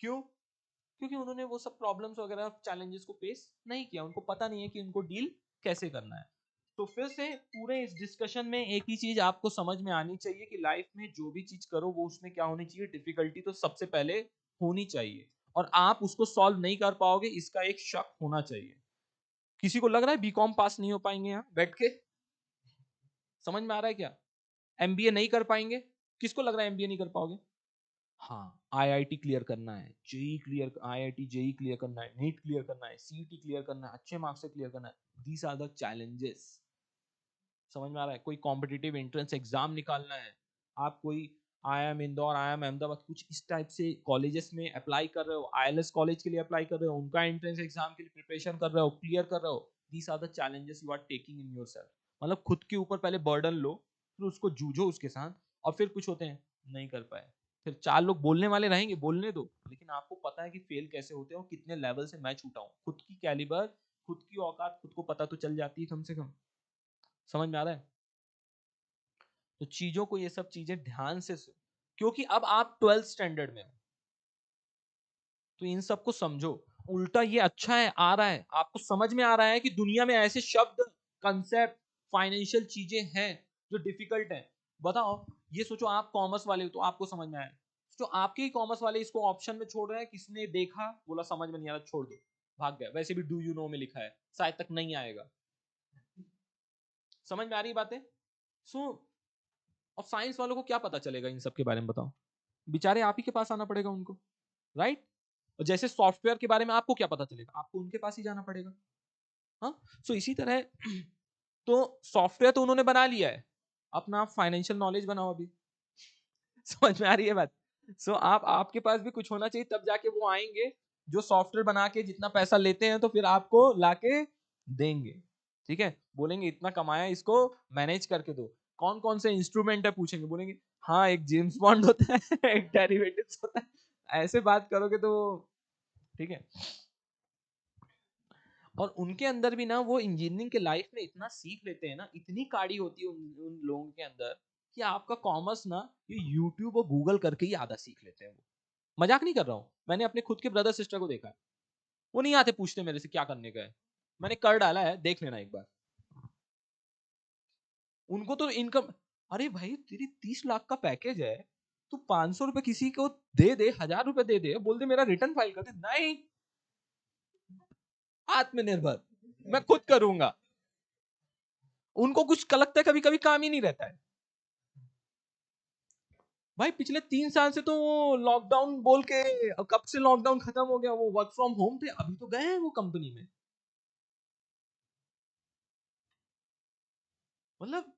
क्यों? क्योंकि उन्होंने वो सब प्रॉब्लम्स वगैरह चैलेंजेस को फेस नहीं किया, उनको पता नहीं है कि उनको डील कैसे करना है। तो फिर से पूरे इस डिस्कशन में एक ही चीज आपको समझ में आनी चाहिए कि लाइफ में जो भी चीज करो वो उसमें क्या होनी चाहिए, डिफिकल्टी तो सबसे पहले होनी चाहिए, और आप उसको सॉल्व नहीं कर पाओगे इसका एक शक होना चाहिए। किसी को लग रहा है बीकॉम पास नहीं हो पाएंगे यहाँ बैठ के? समझ में आ रहा है क्या? एमबीए नहीं कर पाएंगे? किसको लग रहा है एमबीए नहीं कर पाओगे? हाँ, आईआईटी क्लियर करना है, JEE clear, IIT JEE clear करना है, नीट क्लियर करना है, सीईटी क्लियर करना है, अच्छे मार्क्स से क्लियर करना है, दीस आर द चैलेंजेस। समझ में आ रहा है? कोई कॉम्पिटिटिव एंट्रेंस एग्जाम निकालना है, आप कोई आईआईएम इंदौर, आईआईएम अहमदाबाद, कुछ इस टाइप से कॉलेजेस में अप्लाई कर रहे हो, आईएलएस कॉलेज के लिए अप्लाई कर रहे हो, उनका एंट्रेंस एग्जाम के लिए प्रिपरेशन कर रहे हो, क्लियर कर रहे हो, these are the challenges you are taking in yourself. मतलब खुद के ऊपर पहले बर्डन लो, फिर उसको जूझो उसके साथ, और फिर कुछ होते हैं नहीं कर पाए, फिर चार लोग बोलने वाले रहेंगे, बोलने दो, लेकिन आपको पता है कि फेल कैसे होते हैं और कितने लेवल से मैं छूटा हूं, खुद की कैलिबर, खुद की औकात खुद को पता तो चल जाती है कम से कम। समझ में आ रहा है? तो चीजों को, ये सब चीजें ध्यान से क्योंकि अब आप 12th स्टैंडर्ड में हो, तो इन सब को समझो। उल्टा ये अच्छा है, आ रहा है आपको समझ में आ रहा है कि दुनिया में ऐसे शब्द, कंसेप्ट, फाइनेंशियल चीजें हैं जो डिफिकल्ट है। बताओ, ये सोचो आप कॉमर्स वाले हो तो आपको समझ में आया, तो आपके ही कॉमर्स वाले इसको ऑप्शन में छोड़ रहे हैं, किसने देखा बोला समझ में नहीं आ रहा छोड़ दो, भाग गया, वैसे भी डू यू नो में लिखा है, शायद तक नहीं आएगा। समझ में आ रही बातें? सो और साइंस वालों को क्या पता चलेगा इन सब के बारे में? बताओ, बेचारे आप ही के पास आना पड़ेगा उनको, राइट? और जैसे सॉफ्टवेयर के बारे में आपको क्या पता चलेगा, आपको उनके पास ही जाना पड़ेगा। हाँ, सो इसी तरह तो सॉफ्टवेयर तो उन्होंने बना लिया है, अपना फाइनेंशियल नॉलेज बनाओ अभी। समझ में आ रही है बात? सो आप, आपके पास भी कुछ होना चाहिए, तब जाके वो आएंगे जो सॉफ्टवेयर बना के जितना पैसा लेते हैं तो फिर आपको लाके देंगे। ठीक है, बोलेंगे इतना कमाया, इसको मैनेज करके दो, कौन कौन से इंस्ट्रूमेंट है पूछेंगे, बोलेंगे हाँ एक जेम्स बॉन्ड होता है एक डेरिवेटिव्स होता है, ऐसे बात करोगे तो ठीक है। और उनके अंदर भी ना वो इंजीनियरिंग के लाइफ में इतना सीख लेते हैं ना, इतनी काड़ी होती है उन लोगों के अंदर कि आपका कॉमर्स ना ये यूट्यूब और गूगल करके ही आधा सीख लेते हैं वो। मजाक नहीं कर रहा हूँ, मैंने अपने खुद के ब्रदर सिस्टर को देखा है, वो नहीं आते पूछते मेरे से क्या करने का है, मैंने कर डाला है देख लेना एक बार। उनको तो इनकम, अरे भाई तेरी 30 लाख का पैकेज है, तू 500 रुपए किसी को दे दे, 1000 रुपए दे दे, बोल दे मेरा रिटर्न फाइल कर दे, नहीं, आत्मनिर्भर, मैं खुद करूंगा। उनको कुछ लगता है कभी कभी काम ही नहीं रहता है। भाई पिछले 3 साल से तो वो लॉकडाउन बोल के, कब से लॉकडाउन खत्म हो गया, वो वर्क फ्रॉम होम थे, अभी तो गए हैं वो कंपनी में। मतलब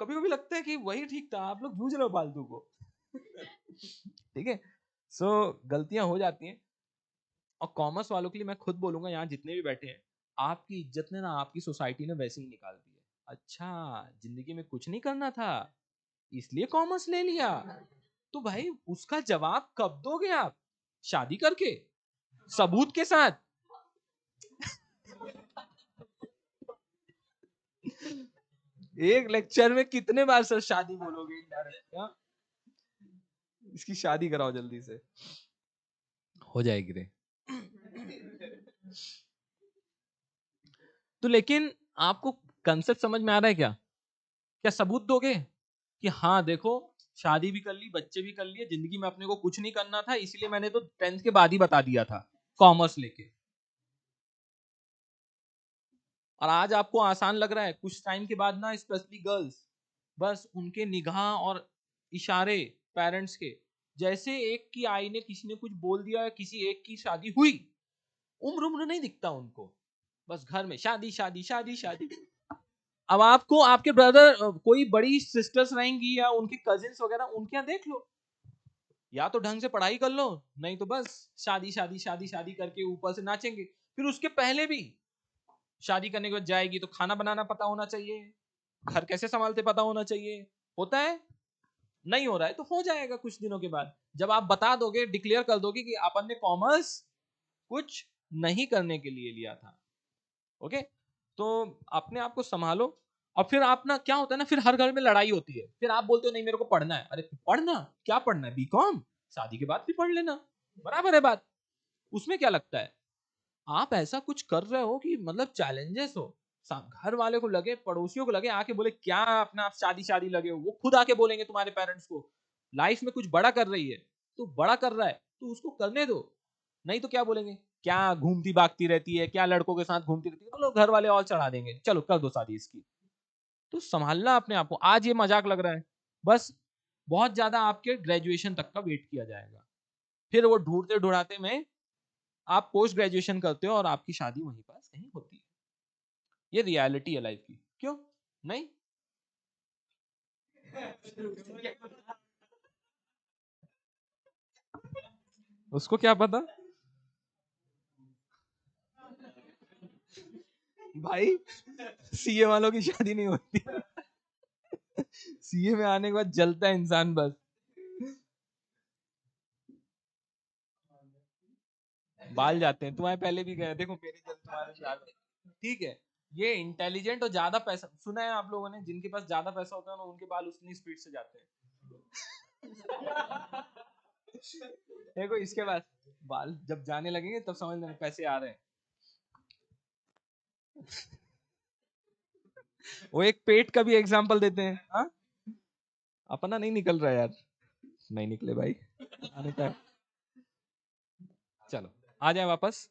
कभी कभी लगता है कि वही ठीक था, आप लोग जूझ रहे हो फालतू को। ठीक है, सो गलतियां हो जाती हैं। और कॉमर्स वालों के लिए मैं खुद बोलूंगा, यहाँ जितने भी बैठे हैं, आपकी इज्जत ने ना आपकी सोसाइटी ने वैसे ही निकाल दी है। अच्छा, जिंदगी में कुछ नहीं करना था इसलिए कॉमर्स ले लिया, तो भाई उसका जवाब कब दोगे आप? शादी करके, सबूत के साथ। एक लेक्चर में कितने बार सर शादी बोलोगे इनडायरेक्ट? हाँ? इसकी शादी कराओ जल्दी से, हो जाएगी रे। तो लेकिन आपको कंसेप्ट समझ में आ रहा है क्या? क्या सबूत दोगे कि हाँ देखो, शादी भी कर ली, बच्चे भी कर लिए, जिंदगी में अपने को कुछ नहीं करना था, इसलिए मैंने तो 10th के बाद ही बता दिया था कॉमर्स लेके, और आज आपको आसान लग रहा है? कुछ टाइम के बाद ना स्पेशली गर्ल्स, बस उनके निगाह और इशारे पेरेंट्स के, जैसे एक की आई ने, किसी ने कुछ बोल दिया, किसी एक की शादी हुई, उम्र उम्र नहीं दिखता उनको, बस घर में शादी शादी शादी शादी। अब आपको आपके ब्रदर, कोई बड़ी सिस्टर्स रहेंगी या उनके कजिन्स वगैरह, उनके यहाँ देख लो, या तो ढंग से पढ़ाई कर लो, नहीं तो बस शादी शादी शादी शादी करके ऊपर से नाचेंगे। फिर उसके पहले भी शादी करने के बाद जाएगी तो खाना बनाना पता होना चाहिए, घर कैसे संभालते पता होना चाहिए, होता है? नहीं हो रहा है तो हो जाएगा कुछ दिनों के बाद, जब आप बता दोगे, डिक्लेयर कर दोगे कि अपन ने कॉमर्स कुछ नहीं करने के लिए लिया था। ओके, तो अपने आप को संभालो। और फिर आप ना, क्या होता है ना, फिर हर घर में लड़ाई होती है, फिर आप बोलते हो नहीं मेरे को पढ़ना है, अरे पढ़ना क्या पढ़ना है, बीकॉम, शादी के बाद भी पढ़ लेना, बराबर है बात। उसमें क्या लगता है, आप ऐसा कुछ कर रहे हो कि मतलब चैलेंजेस हो, घर वाले को लगे, पड़ोसियों को लगे, आके बोले क्या अपना आप शादी शादी लगे हो, वो खुद आके बोलेंगे तुम्हारे पेरेंट्स को लाइफ में कुछ बड़ा कर रही है, तो बड़ा कर रहा है तो उसको करने दो। नहीं तो क्या बोलेंगे, क्या घूमती भागती रहती है, क्या लड़कों के साथ घूमती रहती है, तो लोग घर वाले और चढ़ा देंगे, चलो कर दो शादी इसकी। तो संभालना अपने आप को। आज ये मजाक लग रहा है, बस बहुत ज्यादा आपके ग्रेजुएशन तक का वेट किया जाएगा, फिर वो ढूंढते ढूंढाते में आप पोस्ट ग्रेजुएशन करते हो और आपकी शादी वहीं पास कहीं होती है। ये रियलिटी है लाइफ की, क्यों नहीं? उसको क्या पता भाई, सीए वालों की शादी नहीं होती। सीए में आने के बाद जलता है इंसान बस। बाल जाते हैं, तुम्हारे पहले भी गए, देखो मेरे जल तुम्हारे ज्यादा। ठीक है, ये इंटेलिजेंट और ज्यादा पैसा, सुना है आप लोगों ने, जिनके पास ज्यादा पैसा होता है ना उनके बाल उतनी स्पीड से जाते हैं। देखो इसके बाद बाल जब जाने लगेंगे तब समझ लेना पैसे आ रहे हैं। वो एक पेट का भी एग्जांपल देते हैं, हाँ अपना नहीं निकल रहा यार, नहीं निकले भाई, आने का। चलो आ जाए वापस।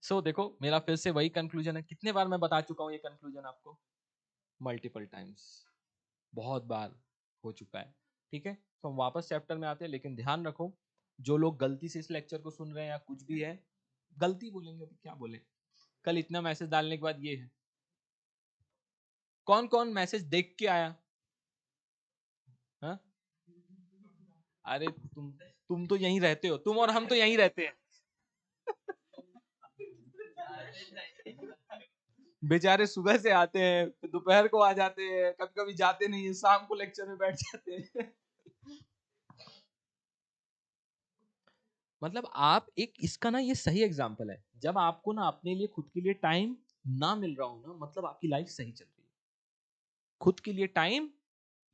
देखो मेरा फिर से वही कंक्लूजन है, कितने बार मैं बता चुका हूँ ये कंक्लूजन आपको, मल्टीपल टाइम्स, बहुत बार हो चुका है। ठीक है, तो हम वापस चैप्टर में आते हैं, लेकिन ध्यान रखो जो लोग गलती से इस लेक्चर को सुन रहे हैं या कुछ भी है, गलती बोलेंगे तो क्या बोले, कल इतना मैसेज डालने के बाद ये है, कौन कौन मैसेज देख के आया? हाँ, अरे तुम तो यहीं रहते हो, तुम और हम तो यहीं रहते हैं। बेचारे सुबह से आते हैं, फिर दोपहर को आ जाते हैं, कभी कभी जाते नहीं है, शाम को लेक्चर में बैठ जाते हैं। मतलब आप एक इसका ना ये सही एग्जाम्पल है, जब आपको ना अपने लिए खुद के लिए टाइम ना मिल रहा हो ना, मतलब आपकी लाइफ सही चल रही है। खुद के लिए टाइम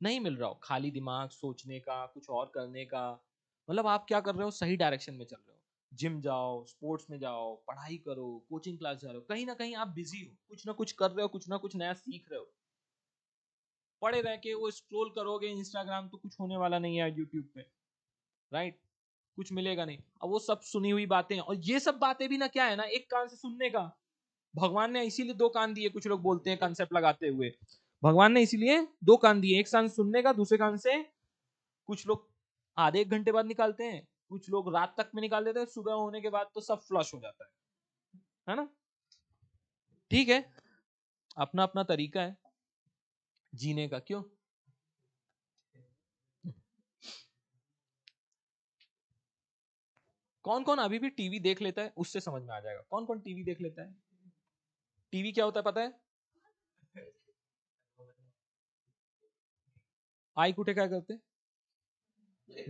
नहीं मिल रहा हो, खाली दिमाग सोचने का, कुछ और करने का, मतलब आप क्या कर रहे हो, सही डायरेक्शन में चल रहे हो, जिम जाओ, स्पोर्ट्स में जाओ, पढ़ाई करो, कोचिंग क्लास जा रहे हो, कहीं ना कहीं आप बिजी हो, कुछ ना कुछ कर रहे हो, कुछ ना कुछ नया सीख रहे हो। पड़े रह के वो स्क्रॉल करोगे इंस्टाग्राम तो कुछ होने वाला नहीं है यूट्यूब पे, राइट? कुछ मिलेगा नहीं। अब वो सब सुनी हुई बातें, और ये सब बातें भी ना क्या है ना, एक कान से सुनने का, भगवान ने इसीलिए दो कान दिए, कुछ लोग बोलते हैं कंसेप्ट लगाते हुए, भगवान ने इसीलिए दो कान दिए, एक कान सुनने का, दूसरे कान से कुछ लोग आधे एक घंटे बाद निकालते हैं, कुछ लोग रात तक में निकाल देते हैं, सुबह होने के बाद तो सब फ्लश हो जाता है ना? ठीक है, अपना अपना तरीका है जीने का, क्यों? कौन कौन अभी भी टीवी देख लेता है, उससे समझ में आ जाएगा कौन कौन टीवी देख लेता है। टीवी क्या होता है पता है? आई कुटे क्या करते हैं,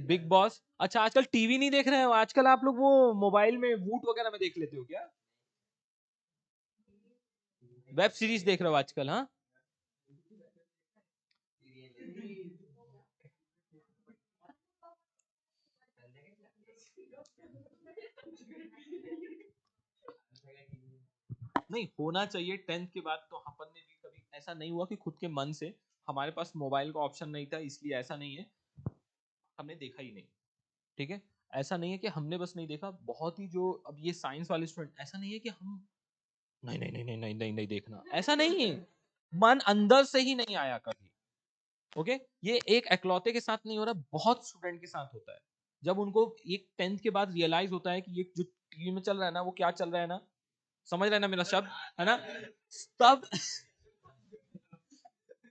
बिग बॉस। अच्छा आजकल टीवी नहीं देख रहे हो, आजकल आप लोग वो मोबाइल में वूट वगैरह में देख लेते हो क्या? वेब सीरीज देख रहे हो आजकल, हाँ? नहीं होना चाहिए, 10th के बाद तो अपन ने भी कभी ऐसा नहीं हुआ कि खुद के मन से, हमारे पास मोबाइल का ऑप्शन नहीं था इसलिए ऐसा नहीं है, हमने देखा ही नहीं। ठीक है, ऐसा नहीं है कि हमने बस नहीं देखा, बहुत ही जो अब ये साइंस वाले स्टूडेंट, ऐसा नहीं है कि हम नहीं नहीं नहीं नहीं नहीं नहीं नहीं देखना, ऐसा नहीं है, मन अंदर से ही नहीं आया कभी। ओके, ये एक एकलौते के साथ नहीं हो रहा, बहुत स्टूडेंट के साथ होता है, जब उनको एक 10th के बाद रियलाइज होता है कि ये जो टीवी में चल रहा है ना वो क्या चल रहा है ना, समझ रहे हैं ना मेरा शब्द, है ना? तब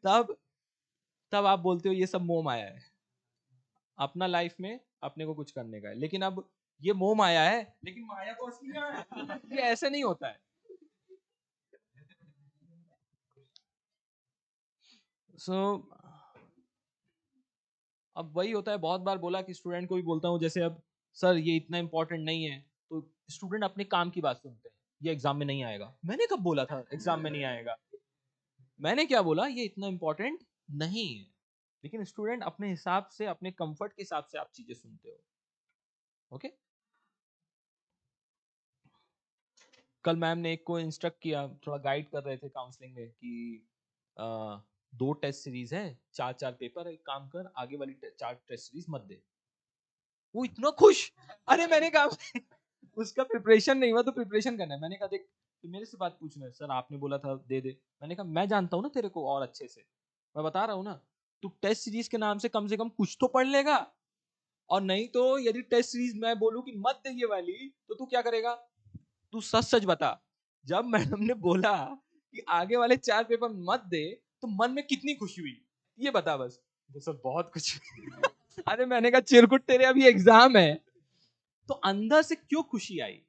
तब तब आप बोलते हो ये सब मोह माया है, अपना लाइफ में अपने को कुछ करने का है, लेकिन अब ये मोह माया है, लेकिन माया तो असली में है। ये ऐसे नहीं होता है। सो अब वही होता है, बहुत बार बोला कि स्टूडेंट को भी बोलता हूँ, जैसे अब सर ये इतना इंपॉर्टेंट नहीं है, तो स्टूडेंट अपने काम की बात सुनते हैं, ये एग्जाम में नहीं आएगा, मैंने कब बोला था एग्जाम में नहीं आएगा? मैंने क्या बोला, ये इतना इंपॉर्टेंट नहीं है, लेकिन स्टूडेंट अपने हिसाब से, अपने कंफर्ट के हिसाब से आप चीजें सुनते हो। ओके। कल मैम ने एक को इंस्ट्रक्ट किया, थोड़ा गाइड कर रहे थे काउंसलिंग में कि आ, 2 टेस्ट सीरीज है, 4 4 पेपर है, एक काम कर आगे वाली 4 टेस्ट सीरीज मत दे। वो इतना खुश। अरे मैंने कहा उसका प्रिपरेशन नहीं हुआ तो प्रिपरेशन करना है। मैंने कहा देख तो मेरे से बात पूछना है, सर आपने बोला था दे दे। मैंने कहा मैं जानता हूँ ना तेरे को और अच्छे से, मैं बता रहा हूँ ना, तू टेस्ट सीरीज के नाम से कम कुछ तो पढ़ लेगा। और नहीं तो यदि टेस्ट सीरीज मैं बोलूँ कि मत दे ये वाली, तो तू क्या करेगा? तू सच सच बता। जब मैडम ने बोला कि आगे वाले 4 पेपर मत दे, तो मन में कितनी खुशी हुई ये बता बस। तो सर बहुत कुछ अरे मैंने कहा चिरकुट तेरे अभी एग्जाम है। तो अंदर से क्यों खुशी आई?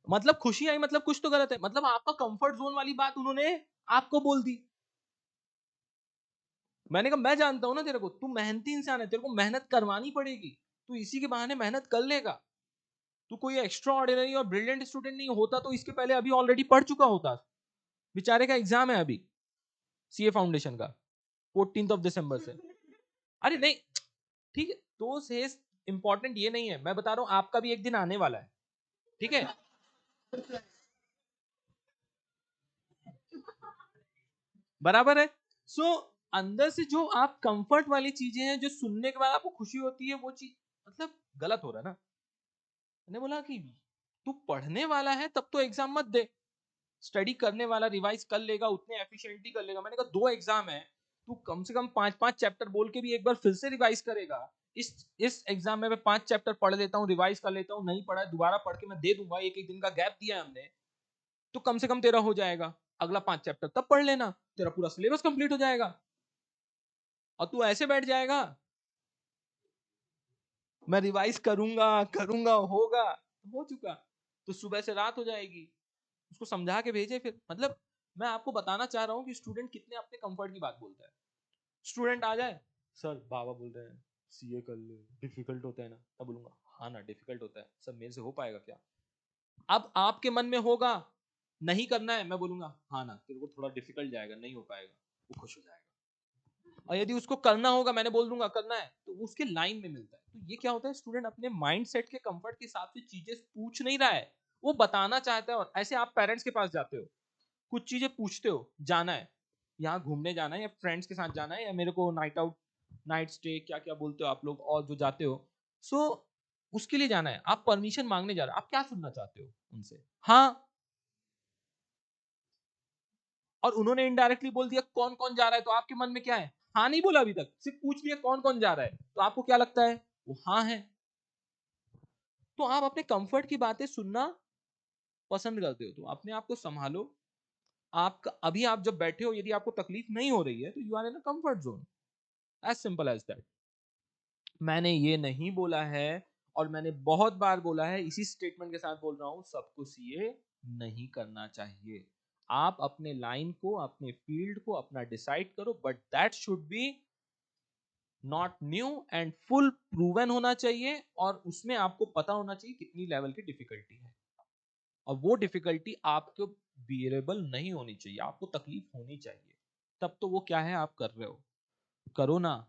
मतलब खुशी आई मतलब कुछ तो गलत है, मतलब आपका कंफर्ट जोन वाली बात उन्होंने आपको बोल दी। मैंने कहा मैं जानता हूं ना तेरे को, तू मेहनती इंसान है, तेरे को मेहनत करवानी पड़ेगी, तू इसी के बहाने मेहनत कर लेगा। तू कोई एक्स्ट्रा ऑर्डिनरी और ब्रिलियंट स्टूडेंट नहीं होता तो इसके पहले अभी ऑलरेडी पढ़ चुका होता। बेचारे का एग्जाम है अभी सीए फाउंडेशन का 14 दिसंबर से। अरे नहीं, ठीक है, तो से इंपॉर्टेंट ये नहीं है, मैं बता रहा हूं आपका भी एक दिन आने वाला है। ठीक है, बराबर है। सो अंदर से जो आप कंफर्ट वाली चीजें हैं जो सुनने के बाद आपको खुशी होती है, वो चीज मतलब गलत हो रहा है ना। मैंने बोला कि तू पढ़ने वाला है तब तो एग्जाम मत दे, स्टडी करने वाला रिवाइज कर लेगा, उतने एफिशिएंटली कर लेगा। मैंने कहा 2 एग्जाम है, तू कम से कम 5 5 चैप्टर बोल के भी एक बार फिर से रिवाइज करेगा। इस एग्जाम में मैं 5 चैप्टर पढ़ लेता हूँ, रिवाइज कर लेता हूँ, नहीं पढ़ा है दोबारा पढ़ के मैं दे दूंगा, एक एक दिन का गैप दिया है हमने, तो कम से कम तेरा हो जाएगा। अगला 5 चैप्टर तब पढ़ लेना, तेरा पूरा सिलेबस कंप्लीट हो जाएगा। और तू ऐसे बैठ जाएगा, मैं रिवाइज करूंगा करूंगा होगा, हो चुका, तो सुबह से रात हो जाएगी। उसको समझा के भेजे फिर। मतलब मैं आपको बताना चाह रहा हूँ कि स्टूडेंट कितने अपने कंफर्ट की बात बोलता है। स्टूडेंट आ जाए, सर बाबा बोल रहे हैं सीए कर ले, डिफिकल्ट होता है ना, तब बोलूंगा हाँ ना डिफिकल्ट होता है, सर मेरे से हो पाएगा क्या? अब आपके मन में होगा नहीं करना है, मैं बोलूंगा हाँ ना तेरे को थोड़ा डिफिकल्ट जाएगा, नहीं हो पाएगा, वो खुश हो जाएगा। और यदि उसको करना होगा, मैंने बोल दूंगा करना है, तो वो उसके लाइन में मिलता है। तो ये क्या होता है, स्टूडेंट अपने माइंड सेट के कंफर्ट के हिसाब से चीजें पूछ नहीं रहा है, वो बताना चाहता है। और ऐसे आप पेरेंट्स के पास जाते हो, कुछ चीजें पूछते हो, जाना है यहाँ घूमने जाना है या फ्रेंड्स के साथ जाना है या मेरे को नाइट आउट, नाइट स्टे क्या क्या बोलते हो आप लोग और जो जाते हो, सो उसके लिए जाना है, आप परमिशन मांगने जा रहे हो, आप क्या सुनना चाहते हो उनसे? हाँ। और उन्होंने इनडायरेक्टली बोल दिया कौन कौन जा रहा है, तो आपके मन में क्या है? हाँ नहीं बोला, अभी तक सिर्फ पूछ लिया कौन कौन जा रहा है, तो आपको क्या लगता है? वो हाँ है। तो आप अपने कंफर्ट की बातें सुनना पसंद करते हो, तो अपने आप को संभालो। आपका अभी आप जब बैठे हो, यदि आपको तकलीफ नहीं हो रही है तो you are in a comfort zone, as simple as that. मैंने ये नहीं बोला है, और मैंने बहुत बार बोला है, इसी स्टेटमेंट के साथ बोल रहा हूं, सबको सीए नहीं करना चाहिए। आप अपने लाइन को, अपने फील्ड को अपना डिसाइड करो, but that should be not new and full proven होना चाहिए, और उसमें आपको पता होना चाहिए कितनी लेवल की डिफिकल्टी है। और वो डिफिकल्टी आपको बियरेबल नहीं होनी चाहिए, आपको तकलीफ होनी चाहिए, तब तो वो क्या है आप कर रहे हो, करो ना।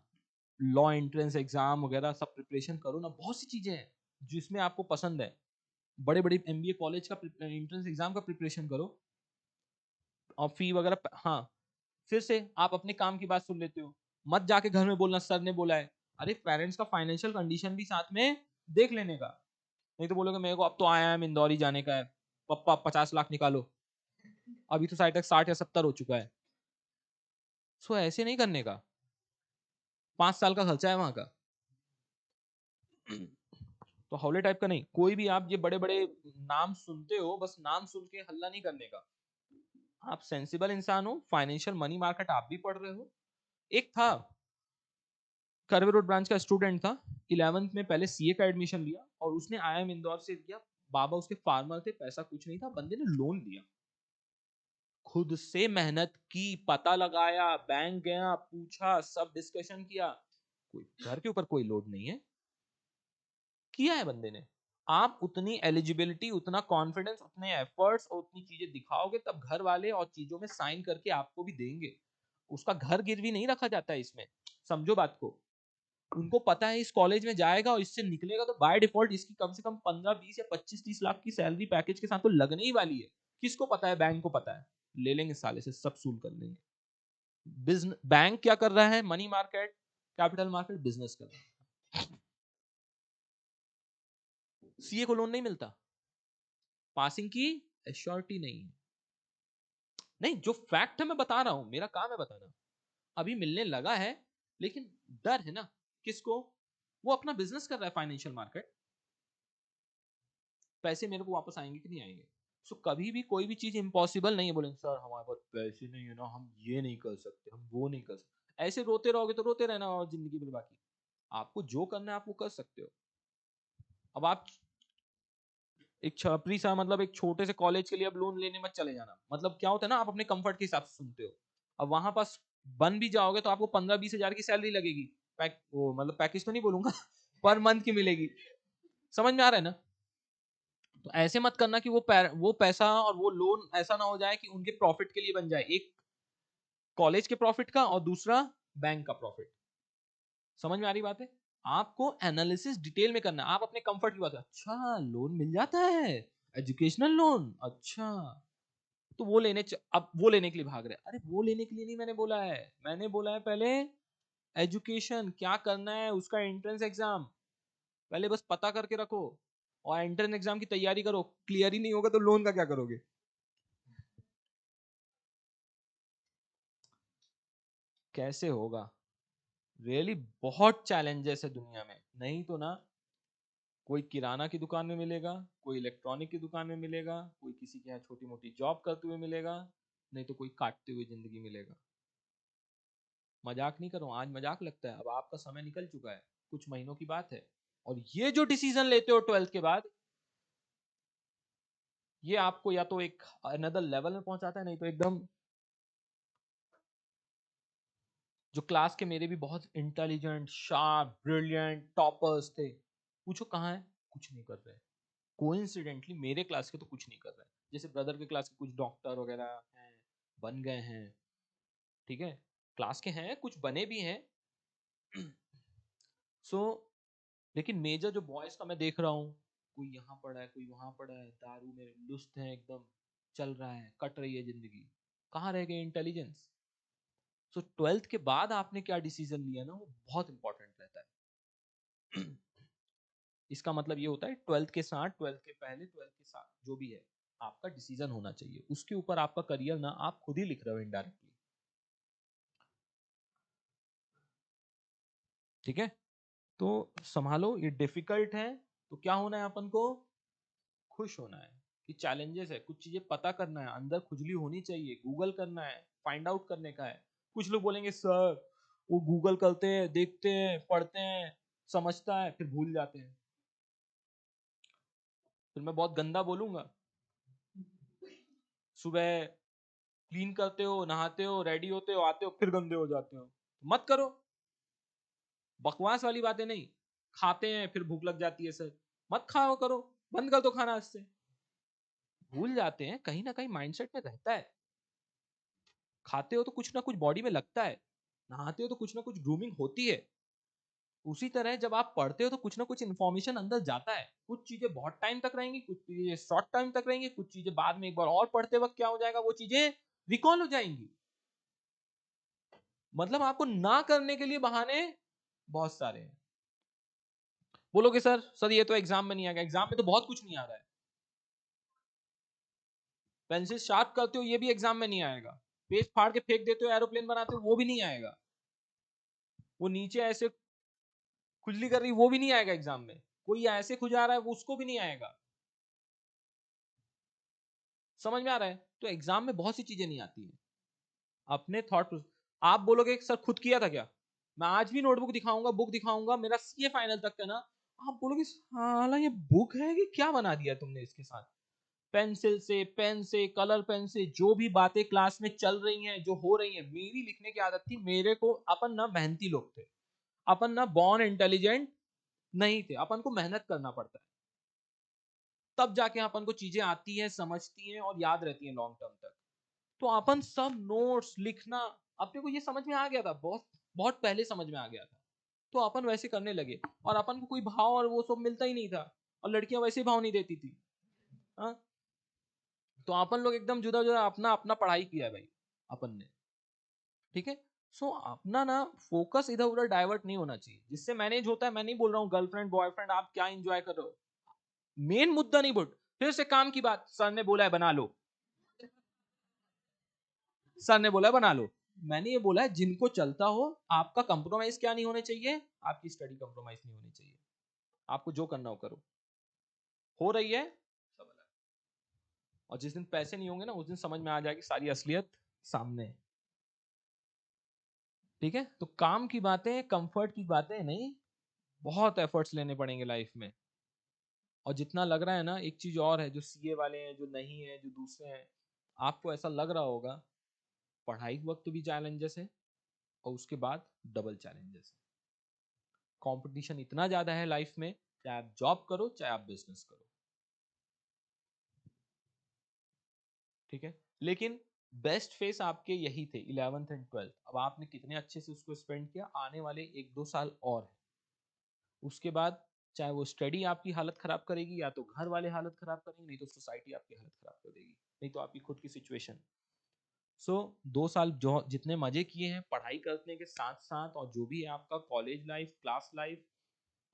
लॉ एंट्रेंस एग्जाम वगैरह सब प्रिपरेशन करो ना, बहुत सी चीजें हैं जिसमें आपको पसंद है। बड़े बड़े एमबीए कॉलेज का एंट्रेंस एग्जाम का प्रिपरेशन करो, और फी वगैरह हाँ। फिर से आप अपने काम की बात सुन लेते हो, मत जाके घर में बोलना सर ने बोला है। अरे पेरेंट्स का फाइनेंशियल कंडीशन भी साथ में देख लेने का। नहीं तो बोलोगे मेरे को अब तो आया है इंदौर ही जाने का है, पप्पा 50 लाख निकालो, अभी तो शायद तक 60 या 70 हो चुका है। सो ऐसे नहीं करने का, 5 साल का खर्चा है वहां का। तो हौले टाइप का नहीं, कोई भी आप ये बड़े बड़े नाम सुनते हो, बस नाम सुन के हल्ला नहीं करने का। आप सेंसिबल इंसान हो, फाइनेंशियल मनी मार्केट आप भी पढ़ रहे हो। एक था कर्वे रोड ब्रांच का स्टूडेंट था, 11th में पहले सीए का एडमिशन लिया और उसने आईआईएम इंदौर से किया। बाबा उसके फार्मर थे, पैसा कुछ नहीं था, बंदे ने लोन लिया, खुद से मेहनत की, पता लगाया, बैंक गया, पूछा, सब डिस्कशन किया, कोई घर के ऊपर कोई लोड नहीं है, किया है बंदे ने। आप उतनी एलिजिबिलिटी, उतना कॉन्फिडेंस, उतने एफर्ट्स और उतनी चीजें दिखाओगे तब घर वाले और चीजों में साइन करके आपको भी देंगे। उसका घर गिरवी नहीं रखा जाता है इसमें, समझो बात को। उनको पता है इस कॉलेज में जाएगा और इससे निकलेगा तो बाय डिफॉल्ट इसकी कम से कम 15-20 या 25-30 लाख की सैलरी पैकेज के साथ तो लगने ही वाली है। किसको पता है? बैंक को पता है। ले लेंगे साले से, सब सूल कर लेंगे। बिजनेस बैंक क्या कर रहा है? Money market, capital market, business कर रहा है। सीए को लोन नहीं मिलता, पासिंग की एश्योरिटी नहीं है। नहीं, जो फैक्ट है मैं बता रहा हूं, मेरा काम है बताना। अभी मिलने लगा है, लेकिन डर है ना किसको? वो अपना बिजनेस कर रहा है फाइनेंशियल मार्केट, पैसे मेरे को वापस आएंगे कि नहीं आएंगे। सो कभी भी कोई भी चीज इम्पॉसिबल नहीं है। बोलेंगे सर हमारे पास पैसे नहीं है ना, हम ये नहीं कर सकते, हम वो नहीं कर सकते। ऐसे रोते रहोगे तो रोते रहना और जिंदगी भर बाकी। आपको जो करना है आप वो कर सकते हो। अब आप एक छपरी सा, मतलब एक छोटे से कॉलेज के लिए अब लोन लेने मत चले जाना। मतलब क्या होता है ना, आप अपने कंफर्ट के हिसाब से सुनते हो। अब वहां पास बन भी जाओगे तो आपको 15-20 हजार की सैलरी लगेगी। वो मतलब पैकेज तो नहीं बोलूंगा पर मंथ की मिलेगी। समझ में आ रहा है ना? तो ऐसे मत करना कि वो पैसा और वो लोन ऐसा ना हो जाए कि उनके प्रॉफिट के लिए बन जाए। एक कॉलेज के प्रॉफिट का और दूसरा बैंक का प्रॉफिट। समझ में आ रही बात है? आपको एनालिसिस डिटेल में करना। आप अपने कंफर्ट की बात है, अच्छा लोन मिल जाता है, एजुकेशनल लोन, अच्छा तो वो अब वो लेने के लिए भाग रहे हैं। अरे वो लेने के लिए नहीं मैंने बोला है, मैंने बोला है पहले एजुकेशन क्या करना है, उसका एंट्रेंस एग्जाम पहले बस पता करके रखो, और एंट्रेंस एग्जाम की तैयारी करो। क्लियर ही नहीं होगा तो लोन का क्या करोगे? कैसे होगा? रियली बहुत चैलेंजेस है दुनिया में। नहीं तो ना कोई किराना की दुकान में मिलेगा, कोई इलेक्ट्रॉनिक की दुकान में मिलेगा, कोई किसी के यहाँ छोटी मोटी जॉब करते हुए मिलेगा, नहीं तो कोई काटते हुए जिंदगी मिलेगा। मजाक नहीं करो, आज मजाक लगता है, अब आपका समय निकल चुका है, कुछ महीनों की बात है। और ये जो डिसीजन लेते हो 12th के बाद, ये आपको या तो एक अनदर लेवल में पहुंचाता है, नहीं तो एकदम। जो क्लास के मेरे भी बहुत इंटेलिजेंट, शार्प, ब्रिलियंट टॉपर्स थे, पूछो कहाँ है? कुछ नहीं कर रहे। कोइंसिडेंटली मेरे क्लास के तो कुछ नहीं कर रहे हैं। जैसे ब्रदर के क्लास के कुछ डॉक्टर वगैरह हैं, बन गए हैं, ठीक है, क्लास के हैं कुछ बने भी हैं। सो लेकिन मेजर जो बॉयज का मैं देख रहा हूँ, कोई यहाँ पड़ा है, कोई वहां पड़ा है, दारू में लुस्त है एकदम, चल रहा है, कट रही है जिंदगी। कहाँ रह गए इंटेलिजेंस? सो 12th के बाद आपने क्या डिसीजन लिया ना, वो बहुत इंपॉर्टेंट रहता है। इसका मतलब ये होता है 12th के साथ, 12th के पहले, 12th के साथ जो भी है आपका डिसीजन होना चाहिए। उसके ऊपर आपका करियर ना आप खुद ही लिख रहे हो इनडायरेक्टली। ठीक है, तो संभालो, ये डिफिकल्ट है। तो क्या होना है अपन को? खुश होना है कि चैलेंजेस है, कुछ चीजें पता करना है, अंदर खुजली होनी चाहिए, गूगल करना है, फाइंड आउट करने का है। कुछ लोग बोलेंगे सर वो गूगल करते हैं, देखते हैं, पढ़ते हैं, समझता है, फिर भूल जाते हैं। फिर मैं बहुत गंदा बोलूंगा, सुबह क्लीन करते हो, नहाते हो, रेडी होते हो, आते हो, फिर गंदे हो जाते हो। मत करो, बकवास वाली बातें नहीं। खाते हैं फिर भूख लग जाती है सर, मत खाओ करो, बंद कर दो खाना आज से। भूल जाते हैं, कहीं ना कहीं माइंडसेट में रहता है। खाते हो तो कुछ ना कुछ बॉडी में लगता है, नहाते हो तो कुछ ना कुछ ग्रूमिंग होती है। उसी तरह जब आप पढ़ते हो तो कुछ ना कुछ इन्फॉर्मेशन अंदर जाता है। कुछ चीजें बहुत टाइम तक रहेंगी, कुछ चीजें शॉर्ट टाइम तक रहेंगी, कुछ चीजें बाद में एक बार और पढ़ते वक्त क्या हो जाएगा, वो चीजें रिकॉल हो जाएंगी। मतलब आपको ना करने के लिए बहाने बहुत सारे हैं। बोलोगे सर सर ये तो एग्जाम में नहीं आएगा, एग्जाम में तो बहुत कुछ नहीं आ रहा है। पेंसिल शार्प करते हो ये भी एग्जाम में नहीं आएगा। पेज फाड़ के फेंक देते हो, एरोप्लेन बनाते हो, वो भी नहीं आएगा। वो नीचे ऐसे खुजली कर रही, वो भी नहीं आएगा एग्जाम में। कोई ऐसे खुजा रहा है, वो उसको भी नहीं आएगा। समझ में आ रहा है? तो एग्जाम में बहुत सी चीजें नहीं आती है। अपने थॉट, आप बोलोगे सर खुद किया था क्या, मैं आज भी नोटबुक दिखाऊंगा, बुक दिखाऊंगा, मेरा सीए फाइनल तक है ना। आप बोलोगे साला ये बुक है कि क्या बना दिया तुमने इसके साथ। पेंसिल से, पेन से, कलर पेन से, जो भी बातें क्लास में चल रही हैं, जो हो रही हैं, मेरी लिखने की आदत थी। मेरे को अपन ना मेहनती लोग थे, अपन ना बॉर्न इंटेलिजेंट नहीं थे, अपन को मेहनत करना पड़ता है, तब जाके अपन को चीजें आती हैं, समझती हैं और याद रहती हैं लॉन्ग टर्म तक। तो अपन सब नोट्स लिखना, अपने को ये समझ में आ गया था, बहुत बहुत पहले समझ में आ गया था। तो अपन वैसे करने लगे, और अपन को कोई भाव और वो सब मिलता ही नहीं था, और लड़कियां वैसे भाव नहीं देती थी। हाँ, तो अपन लोग एकदम जुदा जुदा अपना अपना पढ़ाई किया है भाई अपन ने। ठीक है, सो अपना ना फोकस इधर उधर डाइवर्ट नहीं होना चाहिए, जिससे मैनेज होता है। मैं नहीं बोल रहा हूँ गर्लफ्रेंड बॉयफ्रेंड आप क्या एंजॉय कर रहे हो, मेन मुद्दा नहीं बोल। फिर से काम की बात, सर ने बोला है बना लो, सर ने बोला है बना लो। मैंने ये बोला है जिनको चलता हो, आपका कंप्रोमाइज क्या नहीं होने चाहिए, आपकी स्टडी कंप्रोमाइज नहीं होनी चाहिए, आपको जो करना हो करो, हो रही है सब अलग। और जिस दिन पैसे नहीं होंगे ना, उस दिन समझ में आ जाएगी सारी असलियत सामने है। ठीक है, तो काम की बातें कंफर्ट की बातें नहीं, बहुत एफर्ट्स लेने पड़ेंगे लाइफ में। और जितना लग रहा है ना, एक चीज और है, जो सीए वाले हैं, जो नहीं है, जो दूसरे हैं, आपको ऐसा लग रहा होगा पढ़ाई के वक्त भी चैलेंजेस है, और उसके बाद डबल चैलेंजेस है। कंपटीशन इतना ज्यादा है लाइफ में, चाहे आप जॉब करो चाहे आप बिजनेस करो। ठीक है, लेकिन बेस्ट फेस आपके यही थे 11th एंड 12th। अब आपने कितने अच्छे से उसको स्पेंड किया, आने वाले 1-2 साल और है, उसके बाद चाहे वो स्टडी आपकी हालत खराब करेगी, या तो घर वाले हालत खराब करेंगे, नहीं तो सोसाइटी आपकी हालत खराब कर देगी, नहीं तो आपकी खुद की सिचुएशन। सो 2 साल जो जितने मजे किए हैं पढ़ाई करने के साथ साथ, और जो भी है आपका college life, class life,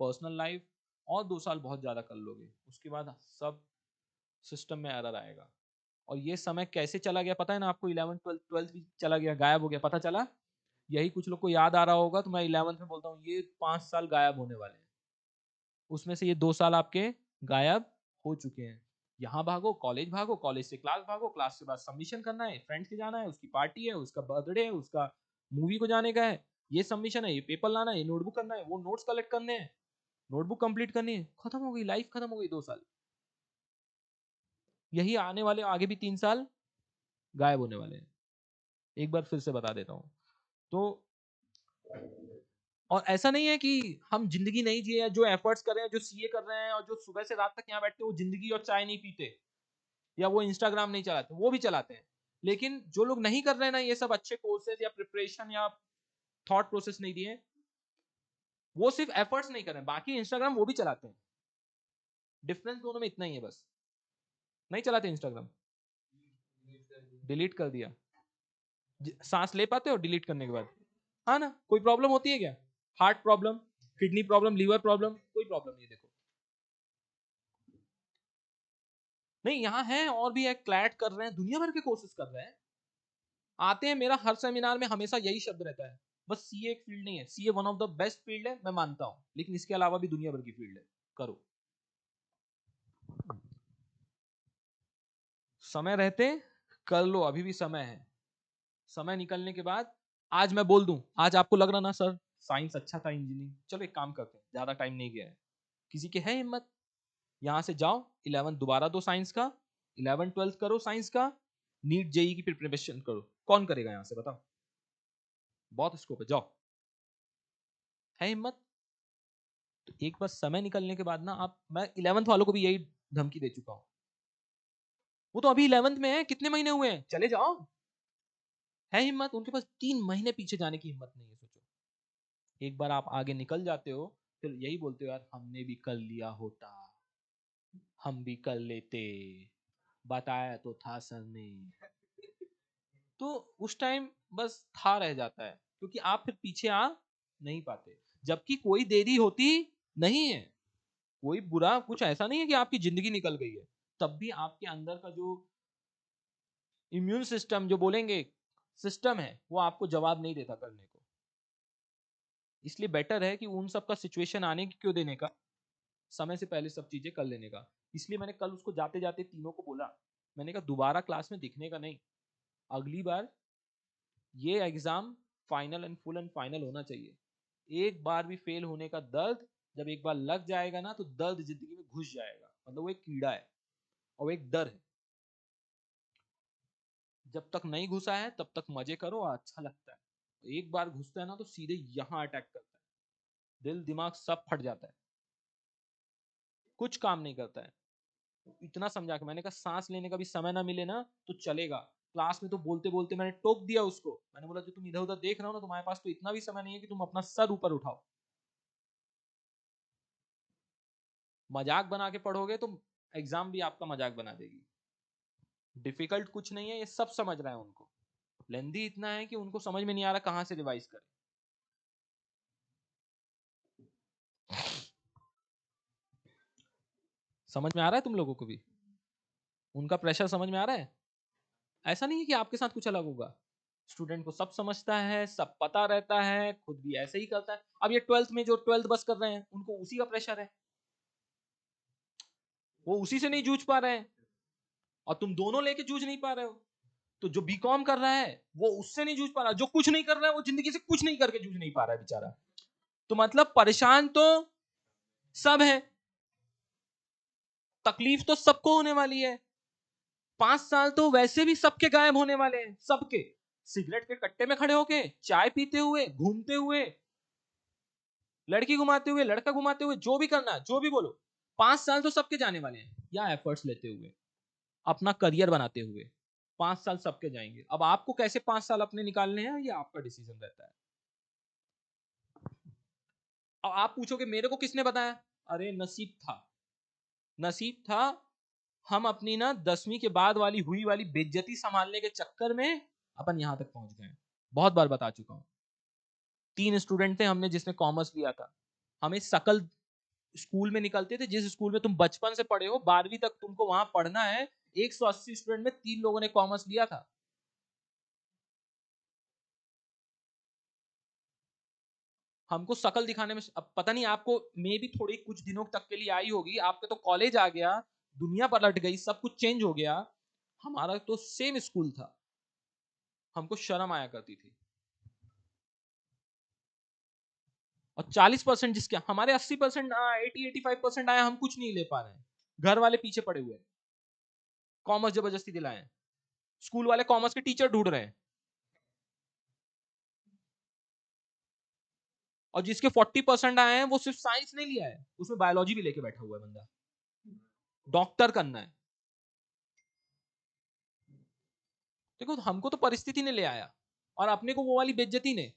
personal life, और 2 साल बहुत ज्यादा कर लोगे, उसके बाद सब सिस्टम में एरर आएगा। और ये समय कैसे चला गया पता है ना आपको, 11th 12th भी चला गया, गायब हो गया, पता चला। यही कुछ लोग को याद आ रहा होगा, तो मैं 11th में बोलता हूँ ये 5 साल गायब होने वाले हैं, उसमें से ये 2 साल आपके गायब हो चुके हैं। यहाँ भागो, कॉलेज भागो, कॉलेज से क्लास भागो, क्लास के बाद सबमिशन करना है, फ्रेंड्स के जाना है, उसकी पार्टी है, उसका बर्थडे है, उसका मूवी को जाने का है, ये सबमिशन है, ये पेपर लाना है, ये नोटबुक करना है, वो नोट्स कलेक्ट करने हैं, नोटबुक कंप्लीट करनी है, खत्म हो गई लाइफ, खत्म हो गई 2 साल। यही आने वाले आगे भी 3 साल गायब होने वाले हैं, एक बार फिर से बता देता हूँ। तो और ऐसा नहीं है कि हम जिंदगी नहीं जिए, जो एफर्ट्स कर रहे हैं, जो सीए कर रहे हैं, और जो सुबह से रात तक यहाँ बैठते हैं, वो जिंदगी और चाय नहीं पीते, या वो इंस्टाग्राम नहीं चलाते, वो भी चलाते हैं। लेकिन जो लोग नहीं कर रहे हैं ना ये सब अच्छे कोर्सेज या प्रिपरेशन या थॉट प्रोसेस नहीं दिए, वो सिर्फ एफर्ट्स नहीं कर रहे हैं, बाकी इंस्टाग्राम वो भी चलाते हैं। डिफरेंस दोनों में इतना ही है बस, नहीं चलाते इंस्टाग्राम, डिलीट कर दिया। सांस ले पाते हो डिलीट करने के बाद? हाँ ना, कोई प्रॉब्लम होती है क्या? Heart problem, kidney problem, liver problem, कोई प्रॉब्लम नहीं है, देखो। नहीं, यहाँ है और भी है, क्लैट कर रहे हैं, दुनिया भर के कोर्सेज कर रहे हैं, आते हैं। मेरा हर सेमिनार में हमेशा यही शब्द रहता है, बस सीए एक फील्ड नहीं है, CA one of the best field है, मैं मानता हूं, लेकिन इसके अलावा भी दुनिया भर की फील्ड है, करो। समय रहते कर लो, अभी भी समय है। समय निकलने के बाद, आज मैं बोल दूं, आज आपको लग रहा ना सर साइंस अच्छा था, इंजीनियरिंग, चलो एक काम करते हैं, ज्यादा टाइम नहीं गया है, किसी के है हिम्मत, यहां से जाओ 11th दोबारा दो साइंस का, 11th 12th करो साइंस का, नीट जेई की प्रिपरेशन करो, कौन करेगा यहां से बताओ? बहुत स्कोप है, जाओ, है हिम्मत। तो एक बार समय निकलने के बाद ना, आप, मैं 11th वालों को भी यही धमकी दे चुका हूं, वो तो अभी 11th में है, कितने महीने हुए हैं, चले जाओ, है हिम्मत, उनके पास 3 महीने पीछे जाने की हिम्मत नहीं है, सोचो। एक बार आप आगे निकल जाते हो, फिर यही बोलते हो यार हमने भी कर लिया होता, हम भी कर लेते, बताया तो था सर ने। तो उस टाइम बस था रह जाता है, क्योंकि आप फिर पीछे आ नहीं पाते, जबकि कोई देरी होती नहीं है, कोई बुरा कुछ ऐसा नहीं है कि आपकी जिंदगी निकल गई है, तब भी आपके अंदर का जो इम्यून सिस्टम, जो बोलेंगे सिस्टम है, वो आपको जवाब नहीं देता करने को। इसलिए बेटर है कि उन सब का सिचुएशन आने की क्यों देने का, समय से पहले सब चीजें कर लेने का। इसलिए मैंने कल उसको जाते जाते तीनों को बोला, मैंने कहा दोबारा क्लास में दिखने का नहीं, अगली बार ये exam final and full and final होना चाहिए। एक बार भी फेल होने का दर्द, जब एक बार लग जाएगा ना, तो दर्द जिंदगी में घुस जाएगा, मतलब वो एक कीड़ा है और एक डर है। जब तक नहीं घुसा है तब तक मजे करो, अच्छा लगता है, एक बार घुसता है ना तो सीधे यहाँ अटैक करता है, दिल दिमाग सब फट जाता है, कुछ काम नहीं करता है। इतना समझा के मैंने कहा सांस लेने का भी समय ना मिले ना तो चलेगा, क्लास में तो बोलते बोलते मैंने टोक दिया उसको, मैंने बोला जो तुम इधर उधर देख रहे हो ना, तुम्हारे पास तो इतना भी समय नहीं है कि तुम अपना सर ऊपर उठाओ, मजाक बना के पढ़ोगे तो एग्जाम भी आपका मजाक बना देगी। डिफिकल्ट कुछ नहीं है, ये सब समझ रहा है उनको, लेंदी इतना है कि उनको समझ में नहीं आ रहा कहां से रिवाइज करें। समझ में आ रहा है तुम लोगों को भी उनका प्रेशर समझ में आ रहा है? ऐसा नहीं है कि आपके साथ कुछ अलग होगा, स्टूडेंट को सब समझता है, सब पता रहता है, खुद भी ऐसे ही करता है। अब ये 12th में जो 12th बस कर रहे हैं उनको उसी का प्रेशर है, वो उसी से नहीं जूझ पा रहे हैं, और तुम दोनों लेके जूझ नहीं पा रहे हो। तो जो बीकॉम कर रहा है वो उससे नहीं जूझ पा रहा, जो कुछ नहीं कर रहा है वो जिंदगी से कुछ नहीं करके जूझ नहीं पा रहा है बेचारा। तो मतलब परेशान तो सब है, तकलीफ तो सबको होने वाली है। 5 साल तो वैसे भी सबके गायब होने वाले हैं, सबके। सिगरेट के कट्टे में खड़े होके, चाय पीते हुए, घूमते हुए, लड़की घुमाते हुए, लड़का घुमाते हुए, जो भी करना है, जो भी बोलो, 5 साल तो सबके जाने वाले हैं। या एफर्ट्स लेते हुए, अपना करियर बनाते हुए 5 साल सबके जाएंगे। अब आपको कैसे 5 साल अपने निकालने हैं, ये आपका डिसीजन रहता है। अब आप पूछोगे मेरे को किसने बताया? अरे नसीब था, नसीब था। हम अपनी ना 10वीं के बाद वाली हुई वाली बेइज्जती संभालने के चक्कर में अपन यहां तक पहुंच गए। बहुत बार बता चुका हूं। 3 स्टूडेंट थे हमने जिसने कॉमर्स लिया था। हमें सकल स्कूल में निकलते थे, जिस स्कूल में तुम बचपन से पढ़े हो, 12वीं तक तुमको वहां पढ़ना है। 180 स्टूडेंट में 3 लोगों ने कॉमर्स लिया था। हमको शकल दिखाने में, अब पता नहीं आपको मे भी थोड़ी कुछ दिनों तक के लिए आई होगी, आपके तो कॉलेज आ गया, दुनिया पलट गई, सब कुछ चेंज हो गया। हमारा तो सेम स्कूल था, हमको शर्म आया करती थी। और 40% जिसके, हमारे 80%, 80-85% आया, हम कुछ नहीं ले पा रहे हैं। घर वाले पीछे पड़े हुए हैं, कॉमर्स जबरदस्ती दिलाए हैं, स्कूल वाले कॉमर्स के टीचर ढूंढ रहे हैं। और जिसके 40% आए हैं वो सिर्फ साइंस नहीं लिया है, उसमें बायोलॉजी भी लेके बैठा हुआ है बंदा, डॉक्टर करना है। देखो हमको तो परिस्थिति ने ले आया, और अपने को वो वाली बेइज्जती ने।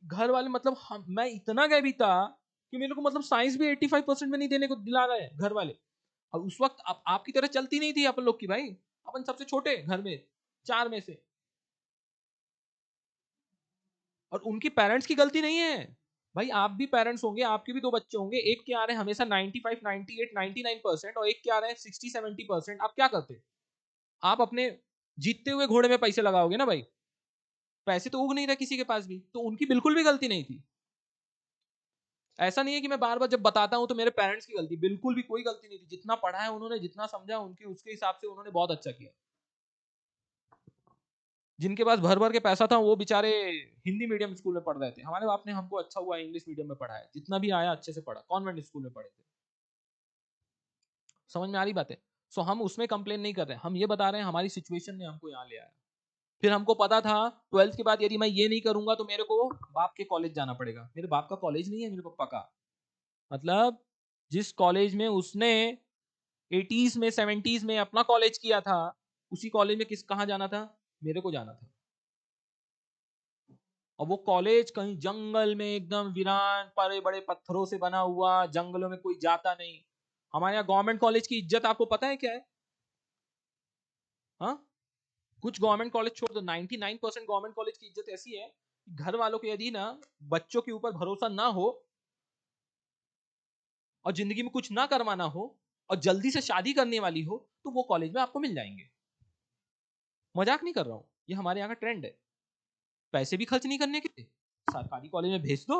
घर वाले मतलब मैं इतना गैबी था कि मेरे को मतलब साइंस भी 85% में नहीं देने को दिला रहे हैं घर वाले। और उस वक्त आपकी तरह चलती नहीं थी अपन लोग की भाई, अपन सबसे छोटे घर में, 4 में से। और उनकी पेरेंट्स की गलती नहीं है भाई, आप भी पेरेंट्स होंगे, आपके भी 2 बच्चे होंगे, एक के आ रहे हैं हमेशा 95, 98, 99%, और एक के आ रहे हैं 60-70%। आप क्या करते? आप अपने जीतते हुए घोड़े में पैसे लगाओगे ना भाई, पैसे तो उग नहीं रहे किसी के पास भी, तो उनकी बिल्कुल भी गलती नहीं थी। ऐसा नहीं है कि मैं बार बार जब बताता हूं तो मेरे पेरेंट्स की गलती, बिल्कुल भी कोई गलती नहीं थी। जितना पढ़ा है उन्होंने, जितना समझा उनके उसके हिसाब से उन्होंने बहुत अच्छा किया। जिनके पास भर भर के पैसा था वो बेचारे हिंदी मीडियम स्कूल में पढ़ रहे थे, हमारे बाप ने हमको अच्छा हुआ इंग्लिश मीडियम में पढ़ाया, जितना भी आया अच्छे से पढ़ा, कॉन्वेंट स्कूल में पढ़े थे। समझ में आ रही बात है? सो हम उसमें कंप्लेन नहीं कर रहे, हम ये बता रहे हैं हमारी सिचुएशन ने हमको यहाँ ले आया। फिर हमको पता था 12th के बाद यदि मैं ये नहीं करूंगा तो मेरे को बाप के कॉलेज जाना पड़ेगा। मेरे बाप का कॉलेज नहीं है, मेरे पापा का। मतलब जिस कॉलेज में उसने 80s में 70s में अपना कॉलेज किया था, उसी कॉलेज में किस कहाँ जाना था, मेरे को जाना था। और वो कॉलेज कहीं जंगल में एकदम वीरान, बड़े बड़े पत्थरों से बना हुआ, जंगलों में कोई जाता नहीं। हमारे यहाँ गवर्नमेंट कॉलेज की इज्जत आपको पता है क्या है? हाँ, कुछ गवर्नमेंट कॉलेज छोड़ दो, 99% गवर्नमेंट कॉलेज की इज्जत ऐसी है, घर वालों को यदि ना बच्चों के ऊपर भरोसा ना हो, और जिंदगी में कुछ ना करवाना हो, और जल्दी से शादी करने वाली हो, तो वो कॉलेज में आपको मिल जाएंगे। मजाक नहीं कर रहा हूं, ये हमारे यहाँ का ट्रेंड है। पैसे भी खर्च नहीं करने के, सरकारी कॉलेज में भेज दो,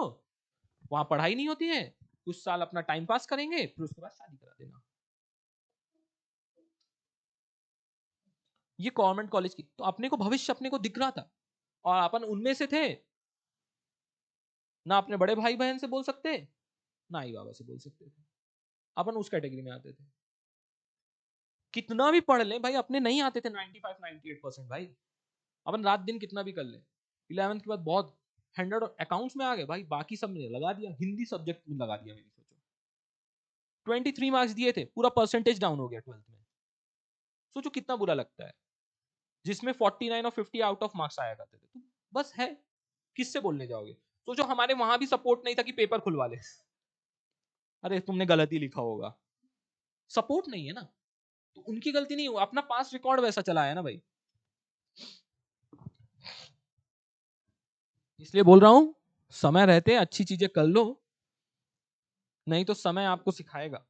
वहां पढ़ाई नहीं होती है, कुछ साल अपना टाइम पास करेंगे, फिर उसके बाद शादी करा देना। ये गवर्नमेंट कॉलेज की, तो अपने को भविष्य अपने को दिख रहा था, और अपन उनमें से थे। ना अपने बड़े भाई बहन से बोल सकते, ना ही बाबा से बोल सकते थे, अपन उस कैटेगरी में आते थे। कितना भी पढ़ ले भाई, अपने नहीं आते थे 95-98% भाई, अपन रात दिन कितना भी कर ले। 11th के बाद बहुत 100 अकाउंट्स में आ गए भाई, बाकी सब ने लगा दिया, हिंदी सब्जेक्ट में लगा दिया मेरी। सोचो 23 मार्क्स दिए थे, पूरा परसेंटेज डाउन हो गया 12th में। सोचो कितना बुरा लगता है, जिसमें 49 और 50 आउट ऑफ मार्क्स आया करते थे। तो बस है, किससे बोलने जाओगे? सोचो हमारे वहां भी सपोर्ट नहीं था कि पेपर खुलवा ले, अरे तुमने गलत ही लिखा होगा, सपोर्ट नहीं है ना, तो उनकी गलती नहीं, अपना पास रिकॉर्ड वैसा चला है ना भाई। इसलिए बोल रहा हूं, समय रहते अच्छी चीजें कर लो, नहीं तो समय आपको सिखाएगा।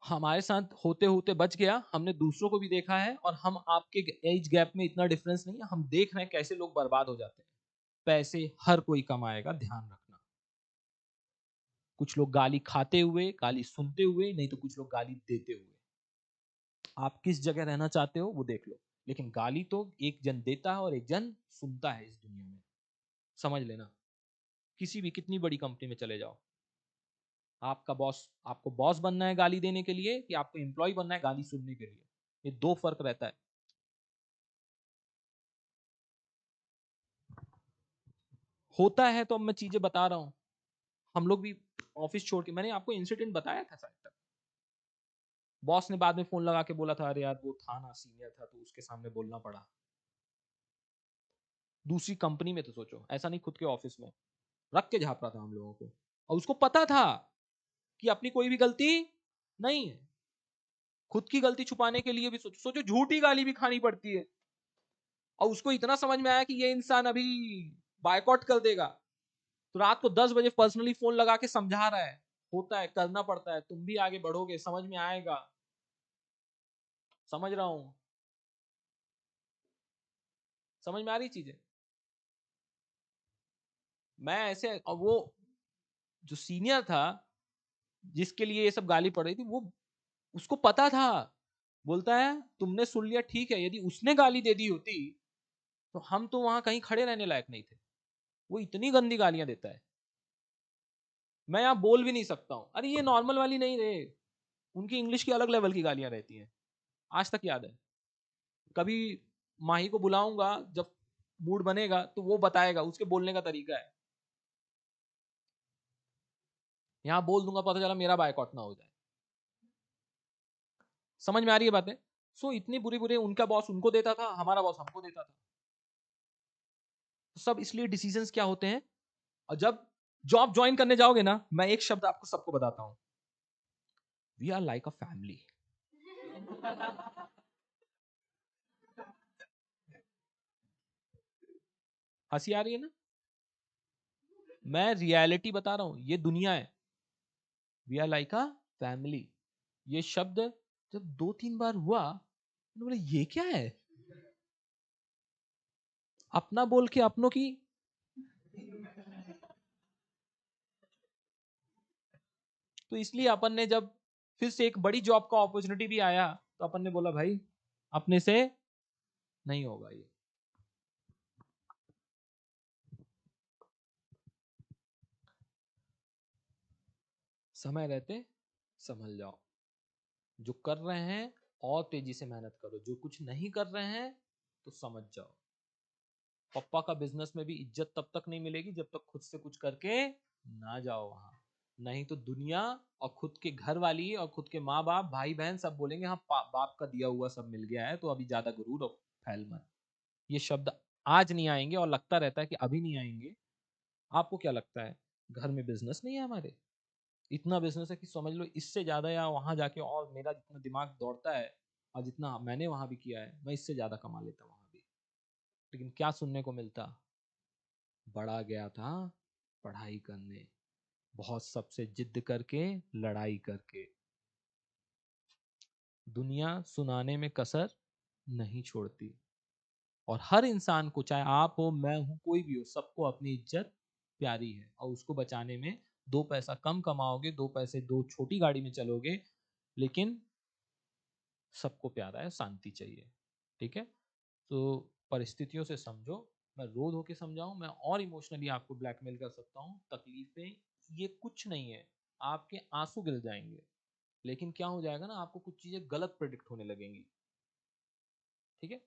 हमारे साथ होते होते बच गया, हमने दूसरों को भी देखा है, और हम आपके एज गैप में इतना डिफरेंस नहीं है, हम देख रहे हैं कैसे लोग बर्बाद हो जाते हैं। पैसे हर कोई कमाएगा, ध्यान रखना। कुछ लोग गाली खाते हुए, गाली सुनते हुए, नहीं तो कुछ लोग गाली देते हुए। आप किस जगह रहना चाहते हो वो देख लो, लेकिन गाली तो एक जन देता है और एक जन सुनता है इस दुनिया में, समझ लेना। किसी भी कितनी बड़ी कंपनी में चले जाओ, आपका बॉस, आपको बॉस बनना है गाली देने के लिए, कि आपको एम्प्लॉय बनना है गाली सुनने के लिए? ये दो फर्क रहता है। होता है तो अब मैं चीजें बता रहा हूं। हम लोग भी ऑफिस छोड़ के, मैंने आपको इंसिडेंट बताया था शायद तक, बॉस ने बाद में फोन लगा के बोला था, अरे यार वो था ना सीनियर था तो उसके सामने बोलना पड़ा। दूसरी कंपनी में तो सोचो, ऐसा नहीं खुद के ऑफिस में रख के झाप रहा था हम लोगों को, और उसको पता था कि अपनी कोई भी गलती नहीं है। खुद की गलती छुपाने के लिए भी सोचो, सोचो झूठी गाली भी खानी पड़ती है, और उसको इतना समझ में आया कि ये इंसान अभी बायकॉट कर देगा, तो रात को 10 बजे पर्सनली फोन लगा के समझा रहा है। होता है, करना पड़ता है, तुम भी आगे बढ़ोगे, समझ में आएगा। समझ रहा हूं, समझ में आ रही चीजें। मैं ऐसे, और वो जो सीनियर था जिसके लिए ये सब गाली पड़ रही थी, वो, उसको पता था। बोलता है तुमने सुन लिया ठीक है, यदि उसने गाली दे दी होती तो हम तो वहां कहीं खड़े रहने लायक नहीं थे। वो इतनी गंदी गालियां देता है, मैं यहां बोल भी नहीं सकता हूं। अरे ये नॉर्मल वाली नहीं रहे, उनकी इंग्लिश की अलग लेवल की गालियां रहती हैं। आज तक याद है। कभी माही को बुलाऊंगा, जब मूड बनेगा तो वो बताएगा, उसके बोलने का तरीका है। यहां बोल दूंगा, पता चला मेरा बायकॉट ना हो जाए। समझ में आ रही है बातें? सो इतनी बुरी बुरी उनका बॉस उनको देता था, हमारा बॉस हमको देता था। सब इसलिए डिसीजंस क्या होते हैं, और जब जॉब ज्वाइन करने जाओगे ना, मैं एक शब्द आपको सबको बताता हूं, we are like a family. हंसी आ रही है ना? मैं रियलिटी बता रहा हूं, ये दुनिया है। We are like a family. ये शब्द जब 2-3 बार हुआ, मैंने बोला ये क्या है, अपना बोल के अपनों की। तो इसलिए अपन ने जब फिर से एक बड़ी जॉब का अपॉर्चुनिटी भी आया, तो अपन ने बोला भाई अपने से नहीं होगा ये। समय रहते संभल जाओ। जो कर रहे हैं और तेजी से मेहनत करो, जो कुछ नहीं कर रहे हैं तो समझ जाओ। पप्पा का बिजनेस में भी इज्जत तब तक नहीं मिलेगी जब तक खुद से कुछ करके ना जाओ वहां। नहीं तो दुनिया और खुद के घर वाली और खुद के माँ बाप भाई बहन सब बोलेंगे हाँ बाप का दिया हुआ सब मिल गया है, तो अभी ज्यादा गुरूर और फैल मत। ये शब्द आज नहीं आएंगे, और लगता रहता है कि अभी नहीं आएंगे। आपको क्या लगता है, घर में बिजनेस नहीं है हमारे? इतना बिजनेस है कि समझ लो इससे ज्यादा, या वहां जाके और मेरा जितना दिमाग दौड़ता है और जितना मैंने वहां भी किया है, मैं इससे ज्यादा कमा लेता वहां भी। लेकिन क्या सुनने को मिलता, बड़ा गया था पढ़ाई करने, बहुत सबसे जिद करके, लड़ाई करके। दुनिया सुनाने में कसर नहीं छोड़ती, और हर इंसान को, चाहे आप हो मैं हूं कोई भी हो, सबको अपनी इज्जत प्यारी है, और उसको बचाने में 2 पैसा कम कमाओगे, 2 पैसे दो छोटी गाड़ी में चलोगे, लेकिन सबको प्यारा है, शांति चाहिए। ठीक है? तो परिस्थितियों से समझो। मैं रोध होके समझाऊं, मैं और इमोशनली आपको ब्लैकमेल कर सकता हूं। तकलीफें ये कुछ नहीं है, आपके आंसू गिर जाएंगे, लेकिन क्या हो जाएगा ना, आपको कुछ चीजें गलत प्रेडिक्ट होने लगेंगी। ठीक है?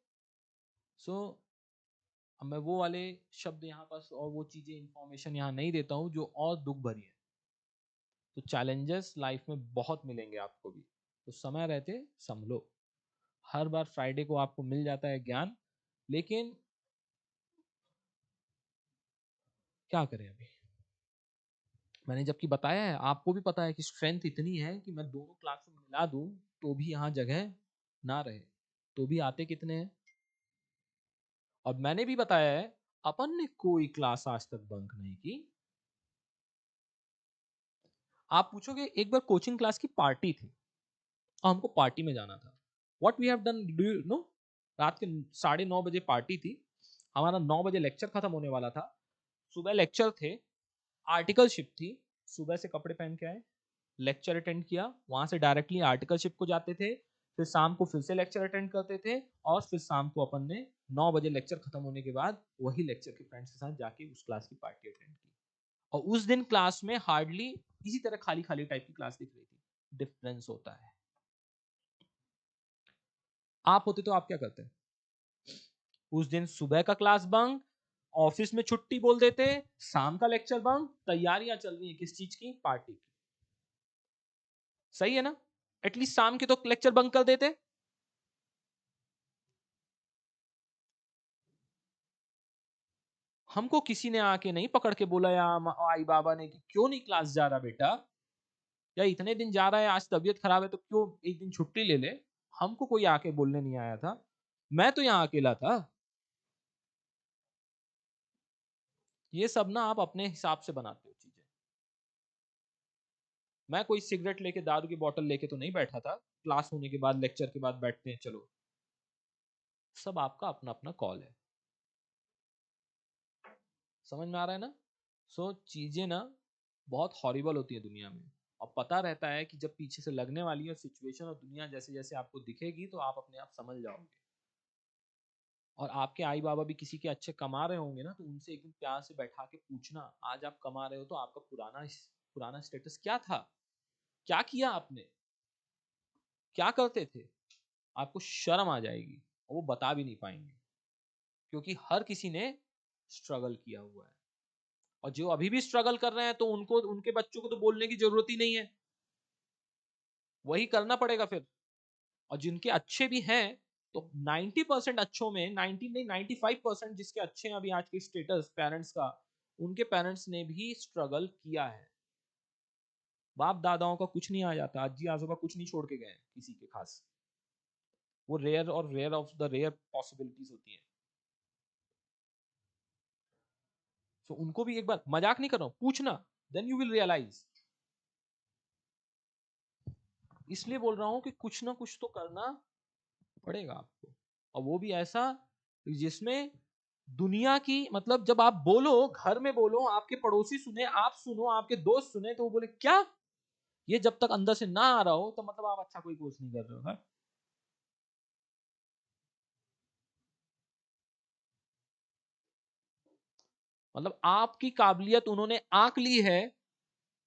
सो अब मैं वो वाले शब्द यहाँ पास और वो चीजें इंफॉर्मेशन यहाँ नहीं देता हूँ जो और दुख भरी है। तो चैलेंजेस लाइफ में बहुत मिलेंगे आपको भी, तो समय रहते संभलो। हर बार फ्राइडे को आपको मिल जाता है ज्ञान, लेकिन क्या करें अभी, मैंने जबकि बताया है, आपको भी पता है कि स्ट्रेंथ इतनी है कि मैं दोनों क्लास में मिला दूं तो भी यहाँ जगह ना रहे, तो भी आते कितने हैं। और मैंने भी बताया है, अपन ने कोई क्लास आज तक बंक नहीं की। आप पूछोगे एक बार कोचिंग क्लास की पार्टी थी और हमको पार्टी में जाना था। What we have done, do you know? रात के 9:30 बजे पार्टी थी, हमारा 9 बजे लेक्चर खत्म होने वाला था। सुबह लेक्चर थे, आर्टिकलशिप थी, सुबह से कपड़े पहन के आए, लेक्चर अटेंड किया, वहां से डायरेक्टली आर्टिकलशिप को जाते थे, फिर शाम को फिर से लेक्चर अटेंड करते थे, और फिर शाम को अपन ने 9 बजे लेक्चर खत्म होने के बाद वही लेक्चर के फ्रेंड्स के साथ जाके उस क्लास की पार्टी अटेंड की। और उस दिन क्लास में हार्डली इसी तरह खाली खाली टाइप की क्लास दिख रही थी। डिफरेंस होता है। आप होते तो आप क्या करते? उस दिन सुबह का क्लास बंक, ऑफिस में छुट्टी बोल देते, शाम का लेक्चर बंक, तैयारियां चल रही है किस चीज की? पार्टी की। सही है ना? एटलीस्ट शाम के तो लेक्चर बंक कर देते। हमको किसी ने आके नहीं पकड़ के बोला या आई बाबा ने कि क्यों नहीं क्लास जा रहा बेटा, या इतने दिन जा रहा है, आज तबीयत खराब है तो क्यों एक दिन छुट्टी ले ले। हमको कोई आके बोलने नहीं आया था, मैं तो यहाँ अकेला था। ये सब ना आप अपने हिसाब से बनाते हो चीजें। मैं कोई सिगरेट लेके, दारू की बोतल लेके तो नहीं बैठा था, क्लास होने के बाद, लेक्चर के बाद बैठते हैं चलो। सब आपका अपना अपना कॉल है। समझ में आ रहा है ना? चीजें ना बहुत हॉरिबल होती है दुनिया में, और पता रहता है कि जब पीछे से लगने वाली है सिचुएशन और दुनिया जैसे जैसे आपको दिखेगी तो आप अपने आप समझ जाओगे। और आपके आई बाबा भी किसी के अच्छे कमा रहे होंगे ना, तो उनसे एक दिन प्यार से बैठा के पूछना, आज आप कमा रहे हो तो आपका पुराना पुराना स्टेटस क्या था, क्या किया आपने, क्या करते थे? आपको शर्म आ जाएगी, और वो बता भी नहीं पाएंगे, क्योंकि हर किसी ने स्ट्रगल किया हुआ है। और जो अभी भी स्ट्रगल कर रहे हैं तो उनको, उनके बच्चों को तो बोलने की जरूरत ही नहीं है, वही करना पड़ेगा फिर। और जिनके अच्छे भी हैं, तो 90% अच्छों में, 90 नहीं 95% जिसके अच्छे हैं अभी आज के स्टेटस पेरेंट्स का, उनके पेरेंट्स ने भी स्ट्रगल किया है। बाप दादाओं का कुछ नहीं आ जाता, अज्जी आजोबा कुछ नहीं छोड़ के गए किसी के खास। वो रेयर और rare of the rare possibilities होती हैं। तो उनको भी एक बार, मजाक नहीं कर रहा हूं, पूछना, देन यू विल रियलाइज। इसलिए बोल रहा हूं कि कुछ ना कुछ तो करना पड़ेगा आपको, और वो भी ऐसा जिसमें दुनिया की, मतलब जब आप बोलो, घर में बोलो, आपके पड़ोसी सुने, आप सुनो, आपके दोस्त सुने, तो वो बोले क्या, ये जब तक अंदर से ना आ रहा हो तो मतलब आप अच्छा कोई कोर्स नहीं कर रहे हो। मतलब आपकी काबिलियत उन्होंने आंक ली है,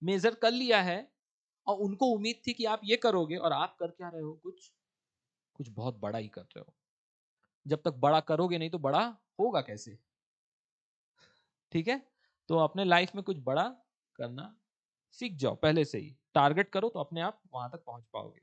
मेजर कर लिया है, और उनको उम्मीद थी कि आप ये करोगे, और आप कर क्या रहे हो? कुछ कुछ बहुत बड़ा ही कर रहे हो। जब तक बड़ा करोगे नहीं तो बड़ा होगा कैसे? ठीक है? तो अपने लाइफ में कुछ बड़ा करना सीख जाओ, पहले से ही टारगेट करो तो अपने आप वहां तक पहुंच पाओगे।